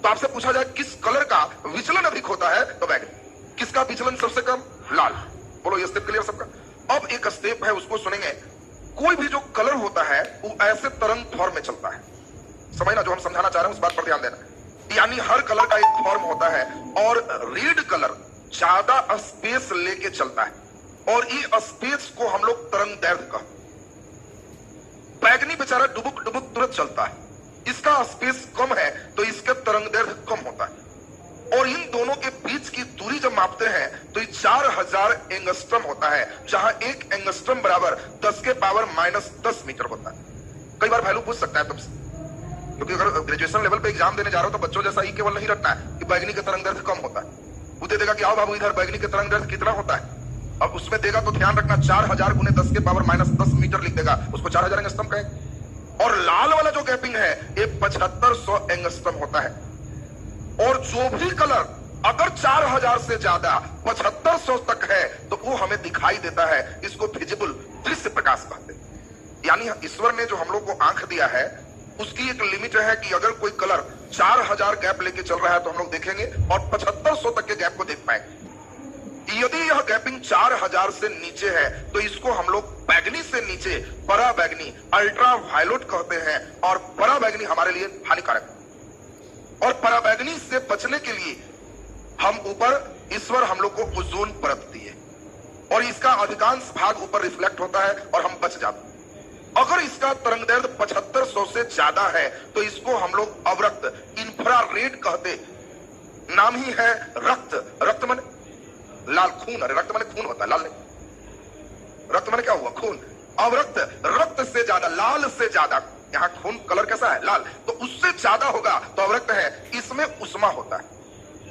तो आपसे पूछा जाए किस कलर का विचलन अधिक होता है, तो बैगनी। किसका विचलन सबसे कम? लाल। बोलो ये स्टेप क्लियर सबका? अब एक स्टेप है, उसको सुनेंगे। कोई भी जो कलर होता है वो ऐसे तरंग फॉर्म में चलता है। समझना, जो हम समझाना चाह रहे हैं उस बात पर ध्यान देना। यानी हर कलर का एक फॉर्म होता है, और रेड कलर ज्यादा स्पेस लेके चलता है, और ये स्पेस को हम लोग तरंग दैर्घ्य कहते हैं। बैगनी बेचारा डुबुक डुबुक तुरंत चलता है, इसका स्पेस कम है तो इसका तरंग दैर्घ्य कम होता है। और इन दोनों के बीच की दूरी जब मापते हैं तो ये 4000 एंगस्ट्रम होता है, जहां एक एंगस्ट्रम बराबर 10 के पावर -10 मीटर होता है। कई बार वैल्यू पूछ सकता है तुमसे, क्योंकि अगर ग्रेजुएशन लेवल पे एग्जाम देने जा रहे हो तो बच्चों जैसा ही केवल नहीं रखना है कि बैगनी का तरंग दैर्घ्य कम होता है। वो दे देगा कि आओ बाबू इधर, बैगनी का तरंग दैर्घ्य कितना होता है। अब उसमें देगा तो ध्यान रखना, 4000 गुने 10 के पावर -10 मीटर लिख देगा, उसको 4000 एंगस्ट्रम कहेंगे। और लाल वाला जो गैपिंग है ये 7500 एंगस्ट्रम होता है। और जो भी कलर अगर 4000 से ज्यादा 7500 तक है तो वो हमें दिखाई देता है, इसको विजिबल, दृश्य प्रकाश कहते हैं। यानी ईश्वर ने जो हम लोग को आंख दिया है उसकी एक लिमिट है कि अगर कोई कलर 4000 गैप लेके चल रहा है तो हम लोग देखेंगे, और 7500 तक के गैप को देख पाएंगे। यदि यह गैपिंग 4000 से नीचे है तो इसको हम लोग बैगनी से नीचे परा बैगनी, अल्ट्रा वायलेट कहते हैं, और परा बैगनी हमारे लिए हानिकारक है। और परा बैगनी से बचने के लिए हम ऊपर, ईश्वर हम लोग को ओजोन परत दिए, और इसका अधिकांश भाग ऊपर रिफ्लेक्ट होता है और हम बच जाते हैं। अगर इसका तरंगदैर्घ्य 7500 से ज्यादा है तो इसको हम लोग अवरक्त, इंफ्रारेड कहते। नाम ही है रक्त। रक्त माने लाल, खून। अरे रक्त माने खून होता है, लाल नहीं। रक्त माने क्या हुआ? खून। अवरक्त, रक्त से ज्यादा, लाल से ज्यादा। यहाँ खून कलर कैसा है? लाल। तो उससे ज्यादा होगा तो अवरक्त है। इसमें उष्मा होता है,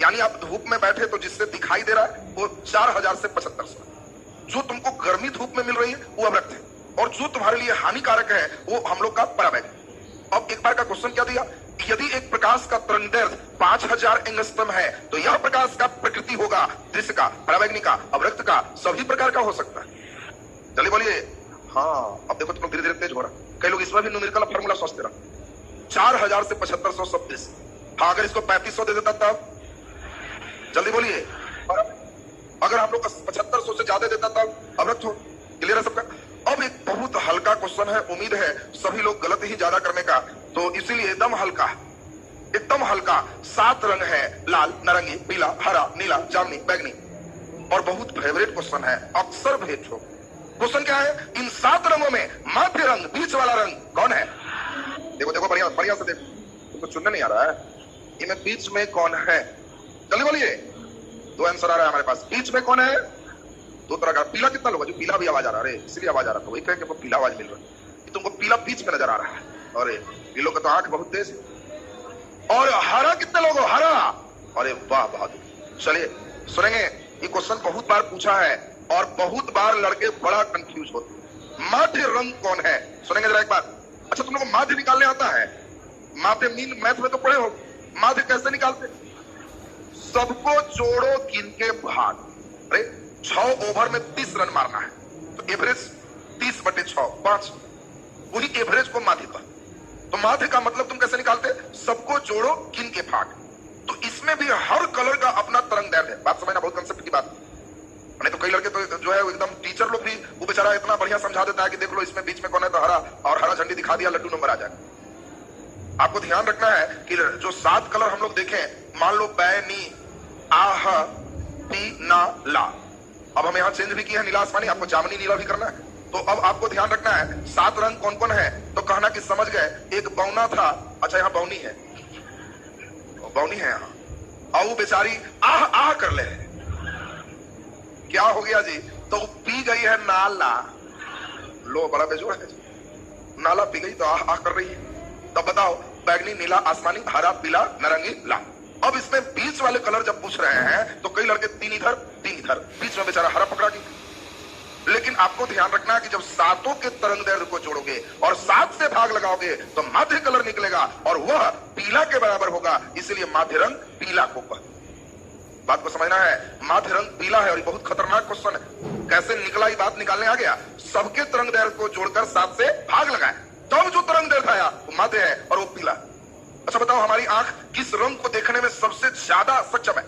यानी आप धूप में बैठे तो जिससे दिखाई दे रहा है वो 4000 से 7500। जो तुमको गर्मी धूप में मिल रही है वो अवरक्त है, और जो तुम्हारे लिए हानिकारक है वो हम लोग का पराबैगनी। अब एक बार का क्वेश्चन क्या दिया? यदि एक प्रकाश का तरंगदैर्घ्य 5000 एंगस्ट्रॉम है तो यह प्रकाश का प्रकृति होगा दृश्य का, परावैंगनी का, अवरक्त का, सभी प्रकार का हो सकता है। चलिए बोलिए। हाँ, अब देखो तुम लोग धीरे धीरे तेज हो रहा। कई लोग इसमें भी न्यूमेरिकल फार्मूला सोचते रहा। 4000 से 7526। हाँ, अगर इसको 3500 दे देता तब? जल्दी बोलिए। अगर हम लोग 7500 से ज्यादा देता तब? अवरक्त हो। क्लियर है सबका? अब एक बहुत हल्का क्वेश्चन है, उम्मीद है सभी लोग गलत ही ज्यादा करने का, तो इसीलिए एकदम हल्का, एकदम हल्का। 7 रंग है, लाल, नारंगी, पीला, हरा, नीला, जामुनी, बैंगनी, और बहुत फेवरेट क्वेश्चन है, अक्सर भेंट हो। क्वेश्चन क्या है? इन 7 रंगों में माध्य रंग, बीच वाला रंग कौन है? देखो देखो, बढ़िया बढ़िया से देखो, तुमको चुनने नहीं आ रहा है। इनमें बीच में कौन है? जल्दी बोलिए। 2 आंसर आ रहा है हमारे पास। बीच में कौन है? 2 तरह का। पीला कितना लोग? जो पीला भी आवाज आ रहा है, इसलिए आवाज आ रहा था, वही कहें कि पीला आवाज मिल रहा है। तुमको पीला बीच में नजर आ रहा है। अरे पीलो का तो आंख बहुत तेज है। और हरा कितने लोग हो? हरा, अरे वाह बहादुर। चलिए सुनेंगे, ये क्वेश्चन बहुत बार पूछा है और बहुत बार लड़के बड़ा कंफ्यूज होते। माध्य रंग कौन है? सुनेंगे जरा एक बार। अच्छा, तुम लोग को माध्य निकालने आता है? माध्य मीन मैथ में तो पढ़े हो। माध्य कैसे निकालते? सबको जोड़ो, गिन के भाग। अरे 6 ओवर में 30 रन मारना है, तो एवरेज 30/6, 5, वही एवरेज को माध्य का। तो माध्य का मतलब तुम कैसे निकालते? सबको जोड़ो, गिन के भाग। तो इसमें भी हर कलर का अपना तरंगदैर्घ्य है। बात समझना, बहुत कंसेप्ट की बात। नहीं तो कई लड़के तो जो है एकदम टीचर लोग भी, वो बेचारा इतना बढ़िया समझा देता है कि देख लो इसमें बीच में कौन है तो हरा, और हरा झंडी दिखा दिया, लड्डू नंबर आ जाएगा। आपको ध्यान रखना है कि जो 7 कलर हम लोग देखें, मान लो बैनी, आह, पी, ना, ला। अब हम यहाँ चेंज भी किया है, नीला आसमानी, आपको जामुनी नीला भी करना है। तो अब आपको ध्यान रखना है 7 रंग कौन कौन है, तो कहना कि समझ गए। एक बौना था, अच्छा यहाँ बौनी है, बौनी है यहाँ, और वो बेचारी आह आह कर ले, क्या हो गया जी? तो पी गई है नाला। लो बड़ा बेजोड़ है, नाला पी गई तो आह आह कर रही है। तब बताओ, बैगनी, नीला, आसमानी, हरा, पीला, नारंगी, लाल। अब इसमें बीच वाले कलर जब पूछ रहे हैं तो कई लड़के 3 इधर 3 इधर, बीच में बेचारा हरा पकड़ा गया। लेकिन आपको ध्यान रखना है कि जब 7 के तरंगदैर्घ्य को जोड़ोगे और 7 से भाग लगाओगे तो माध्य कलर निकलेगा और वह पीला के बराबर होगा, इसलिए माध्य रंग पीला को कहते। बात को समझना है, माध्य रंग पीला है और ये बहुत खतरनाक क्वेश्चन है। कैसे निकला ये बात निकालने आ गया। सबके तरंगदैर्घ्य को जोड़कर 7 से भाग लगाए, तब जो तरंगदैर्घ्य आया वो माध्य है और वो पीला। अच्छा बताओ, हमारी आंख किस रंग को देखने में सबसे ज्यादा सक्षम है?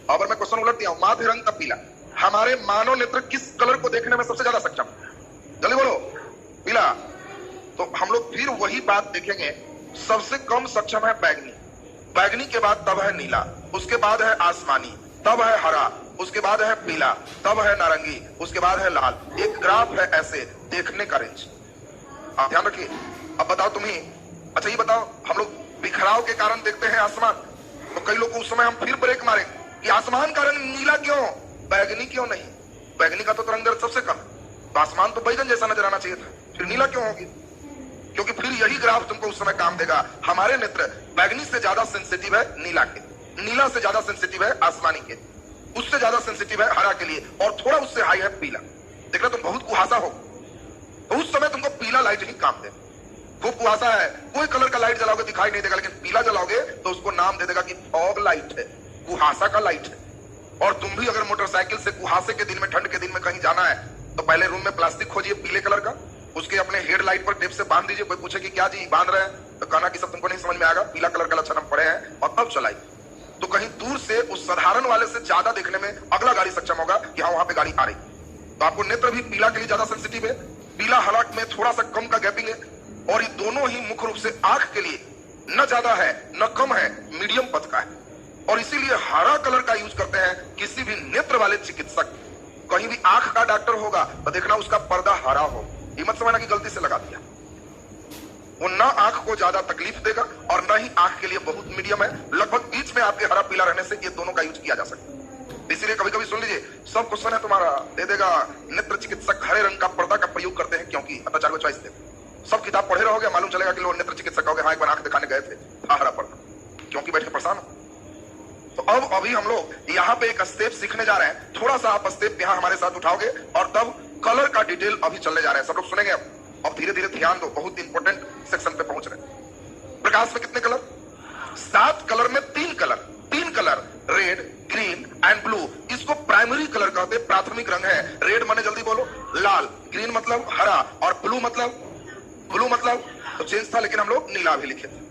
अगर मैं क्वेश्चन उलट दिया हूं, माध्य रंग का पीला। हमारे मानव नेत्र किस कलर को देखने में सबसे ज्यादा सक्षम? जल्दी बोलो। पीला। तो हम लोग फिर वही बात देखेंगे, सबसे कम सक्षम है बैगनी, बैगनी के बाद तब है नीला, उसके बाद है आसमानी, तब है हरा, उसके बाद है पीला, तब है नारंगी, उसके बाद है लाल। एक ग्राफ है ऐसे देखने का रेंज, आप ध्यान रखिए। अब बताओ तुम्हें, अच्छा ये बताओ, हम लोग बिखराव के कारण देखते हैं आसमान, तो कई लोग को उस समय हम फिर ब्रेक मारे कि आसमान का रंग नीला क्यों, बैगनी क्यों नहीं? बैगनी का तो तरंगदैर्घ्य सबसे कम है, तो आसमान तो बैगन जैसा नजर आना चाहिए था, फिर नीला क्यों होगी? क्योंकि फिर यही ग्राफ तुमको उस समय काम देगा। हमारे नेत्र बैगनी से ज्यादा सेंसिटिव है नीला के, नीला से ज्यादा सेंसिटिव है आसमानी के, उससे ज्यादा सेंसिटिव है हरा के लिए, और थोड़ा उससे हाई है पीला। देख रहे तुम बहुत कुहासा हो, तो उस समय तुमको पीला लाइट ही काम दे। खूब कुहासा है, कोई कलर का लाइट जलाओगे दिखाई नहीं देगा, लेकिन पीला जलाओगे तो उसको नाम दे देगा कि फॉग लाइट है, कुहासा का लाइट है। और तुम भी अगर मोटरसाइकिल से कुहासे के दिन में, ठंड के दिन में कहीं जाना है, तो पहले रूम में प्लास्टिक खोजिए पीले कलर का, उसके अपने हेडलाइट पर टेप से बांध दीजिए। कोई पूछे कि क्या जी बांध रहे हैं, तो कहना कि सब तुमको नहीं समझ में आएगा, पीला कलर का लक्षण हम पढ़े हैं, और तब चलाइए। तो कहीं दूर से उस साधारण वाले से ज्यादा देखने में अगला गाड़ी सक्षम होगा कि हाँ वहां पे गाड़ी आ रही। तो आपको नेत्र भी पीला के लिए ज्यादा सेंसिटिव है, पीला हरा में थोड़ा सा कम का गैपिंग है, और ये दोनों ही मुख्य रूप से आंख के लिए न ज्यादा है न कम है, मीडियम पद का है। और इसीलिए हरा कलर का यूज करते हैं किसी भी नेत्र वाले चिकित्सक। कहीं भी आंख का डॉक्टर होगा तो देखना उसका पर्दा हरा हो, ये मत समझना कि गलती से लगा दिया। वो न आंख को ज्यादा तकलीफ देगा और न ही आंख के लिए बहुत मीडियम है, लगभग बीच में आपके हरा पीला रहने से ये दोनों का यूज किया जा सकता है। इसीलिए कभी कभी सुन लीजिए, सब क्वेश्चन है तुम्हारा दे देगा नेत्र चिकित्सक हरे रंग का पर्दा का प्रयोग करते हैं क्योंकि, अतः 4 चॉइस दे, सब किताब पढ़े रहोगे, मालूम चलेगा कि लोग नेत्र चिकित्सक होगे, हाँ एक बार आंख दिखाने गए थे, हरा पर्दा, क्योंकि बैठ के परेशान हो। तो अब अभी हम लोग यहाँ पे एक स्टेप सीखने जा रहे हैं, थोड़ा सा आप स्टेप यहाँ हमारे साथ उठाओगे और तब कलर का डिटेल अभी चलने जा रहे हैं। सब लोग सुनेंगे अब धीरे धीरे ध्यान दो, बहुत इंपॉर्टेंट सेक्शन पे पहुंच रहे हैं। प्रकाश में कितने कलर? 7 कलर में 3 colour, 3 colour, red, green and blue. इसको प्राइमरी कलर कहते हैं, प्राथमिक रंग है। रेड माने जल्दी बोलो लाल, ग्रीन मतलब हरा, और ब्लू मतलब तो चेंज था, लेकिन हम लोग नीला भी लिखे थे।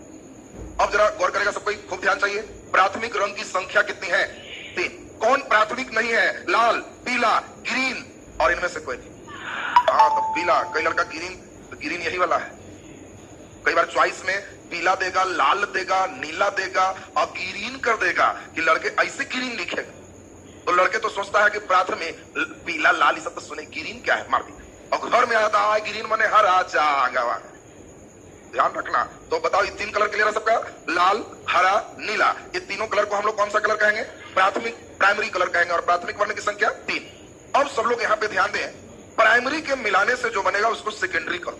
अब जरा गौर करेगा सबको, खूब ध्यान चाहिए। प्राथमिक रंग की संख्या कितनी है? 3। कौन प्राथमिक नहीं है? लाल, पीला, ग्रीन, और इनमें से कोई नहीं। हाँ तो पीला, कई लड़का ग्रीन, तो ग्रीन यही वाला है। कई बार चॉइस में पीला देगा, लाल देगा, नीला देगा और ग्रीन कर देगा कि लड़के ऐसे ग्रीन लिखेगा, तो लड़के तो सोचता है कि प्राथमिक पीला लाल ये सब तो सुने, ग्रीन क्या है, मार दी। और घर में आता है ग्रीन माने हरा जागा। ध्यान रखना। तो बताओ ये 3 कलर क्लियर है सबका? लाल, हरा, नीला, ये तीनों कलर को हम लोग कौन सा कलर कहेंगे? प्राथमिक, प्राइमरी कलर कहेंगे। और प्राथमिक वर्ण की संख्या 3। अब सब लोग यहाँ पे ध्यान दें, प्राइमरी के मिलाने से जो बनेगा उसको सेकेंडरी करो।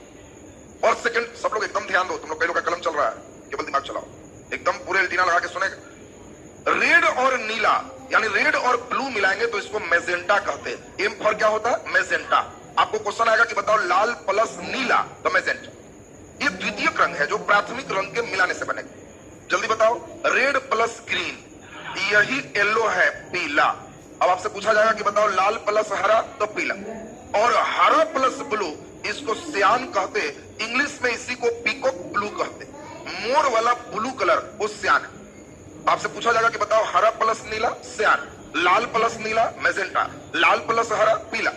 और सेकंड, सब लोग एकदम ध्यान दो, तुम लोग कई लोग का कलम चल रहा है, केवल दिमाग चलाओ, एकदम पूरे एंटीना लगा के सुनेगा। रेड और नीला यानी रेड और ब्लू मिलाएंगे तो इसको मैजेंटा कहते हैं। एम फॉर क्या होता है? मैजेंटा। आपको क्वेश्चन आएगा कि बताओ लाल प्लस नीला, तो मैजेंटा। ये द्वितीयक रंग है जो प्राथमिक रंग के मिलाने से बनेगा। जल्दी बताओ, रेड प्लस ग्रीन, यही येलो है, पीला। अब आपसे पूछा जाएगा कि बताओ लाल प्लस हरा, तो पीला। और हरा प्लस ब्लू, इसको सियान कहते, इंग्लिश में इसी को पीकॉक ब्लू कहते। मोर वाला ब्लू कलर वो सियान है। आपसे पूछा जाएगा कि बताओ हरा प्लस नीला, सियान, लाल प्लस नीला, मैजेंटा, लाल प्लस हरा, पीला।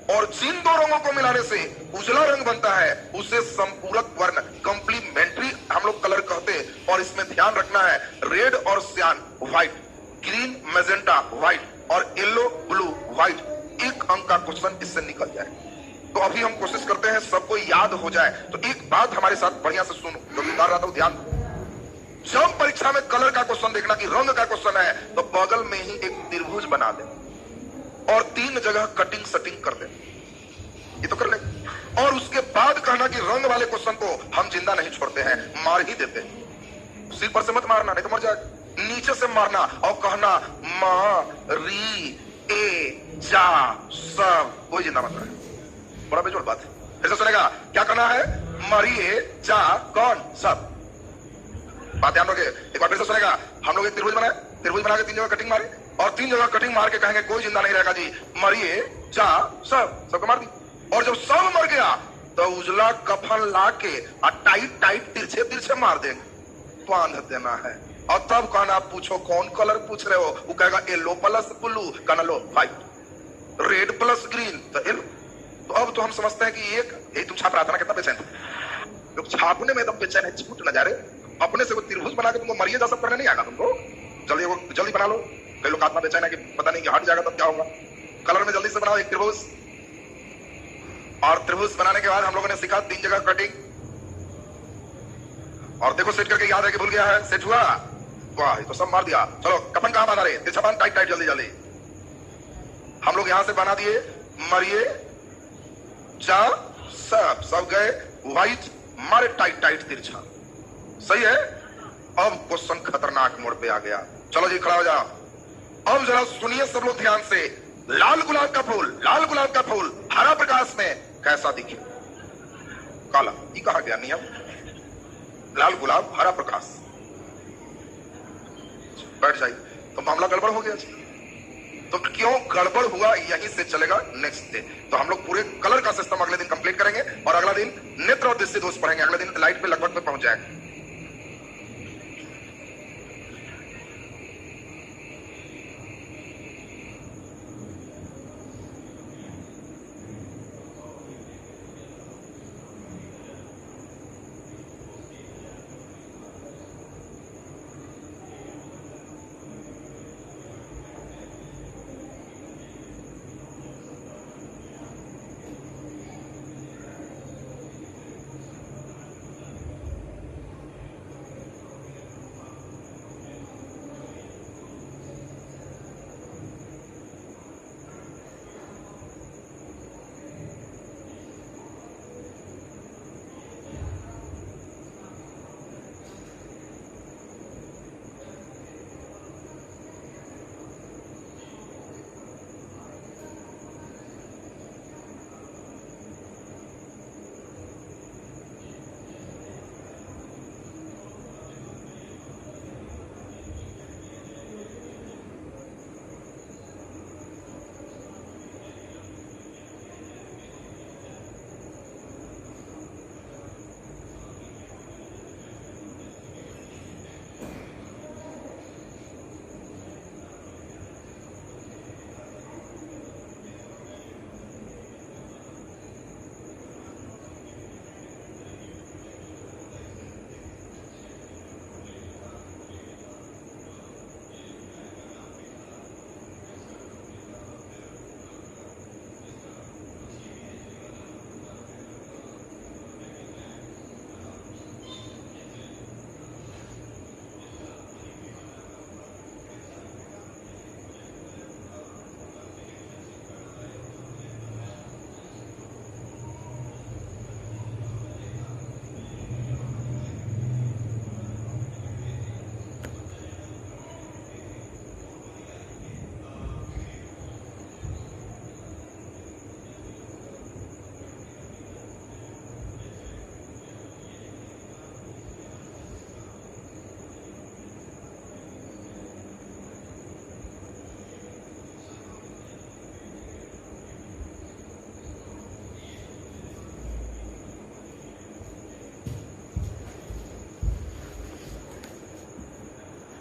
और जिन दो रंगों को मिलाने से उजला रंग बनता है उसे संपूरक वर्ण, कंप्लीमेंट्री हम लोग कलर कहते हैं। और इसमें ध्यान रखना है, रेड और सियान व्हाइट, ग्रीन मैजेंटा व्हाइट और येलो ब्लू व्हाइट। 1 अंक का क्वेश्चन इससे निकल जाए। तो अभी हम कोशिश करते हैं सबको याद हो जाए। तो एक बात हमारे साथ बढ़िया से सुनो, जो बता रहा था ध्यान। जब परीक्षा में कलर का क्वेश्चन देखना कि रंग का क्वेश्चन है, तो बगल में ही एक त्रिभुज बना दे और 3 जगह कटिंग सटिंग कर दे। ये तो कर ले। और उसके बाद कहना कि रंग वाले क्वेश्चन को हम जिंदा नहीं छोड़ते हैं, मार ही देते हैं। सिर पर से मत मारना, नहीं तो मर जाएगा। नीचे से मारना और कहना मा री ए जा सब, कोई जिंदा मत रहे। बड़ा बेजोड़ बात है। ऐसा सुनेगा, क्या करना है? मरिए जा कौन सब। बात ध्यान रखिए, एक बार फिर से सुनेगा। हम लोग एक त्रिभुज बनाए, त्रिभुज बना के 3 जगह कटिंग मारे और 3 जगह कटिंग मार के कहेंगे कोई जिंदा नहीं रहेगा जी, मरिए जा सब, सबको मार दी। और जब सब मर गया तो उजला कफन ला के टाइट टाइट तिरछे तिरछे मार देंगे, बांध देना है। और तब कहना, पूछो कौन कलर पूछ रहे हो? वो कहेगा येलो प्लस ब्लू, कहना लो व्हाइट, रेड प्लस ग्रीन, तो येलो। तो अब तो हम समझते हैं कि एक तुम छाप रहा था ना, कितना बेचैन है? जो छापने में एकदम बेचैन है, छूट न जा रहे। अपने से वो त्रिभुज बना के तुमको मरिए जा सब करने नहीं आएगा तुमको। जल्दी बना लो। कई लोग आत्मा बेचैन है कि पता नहीं कि हट जाएगा तब क्या होगा। कलर में जल्दी से बनाओ एक त्रिभुज। और त्रिभुज बनाने के बाद हम लोगों ने सीखा 3 जगह कटिंग। और देखो सेट करके याद है कि भूल गया है, सेट हुआ? वाह, ये तो सब मार दिया। चलो कफन कहां बांधा रहे? तिरछा बांध, टाइट टाइट, जल्दी जल्दी। हम लोग यहां से बना दिए मरिए जा सब गए व्हाइट, मारे टाइट टाइट तिरछा। सही है। अब क्वेश्चन खतरनाक मोड़ पे आ गया। चलो जी खड़ा हो जाओ। अब जरा सुनिए सब लोग ध्यान से। लाल गुलाब का फूल, लाल गुलाब का फूल हरा प्रकाश में कैसा दिखे? काला। ये कहा गया नियम, लाल गुलाब हरा प्रकाश। बैठ जाइए। तो मामला गड़बड़ हो गया जी। तो क्यों गड़बड़ हुआ, यहीं से चलेगा नेक्स्ट डे। तो हम लोग पूरे कलर का सिस्टम अगले दिन कंप्लीट करेंगे और अगला दिन नेत्र और दृष्टि दोष पढ़ेंगे। अगले दिन लाइट पे लगभग पे पहुंच जाएगा।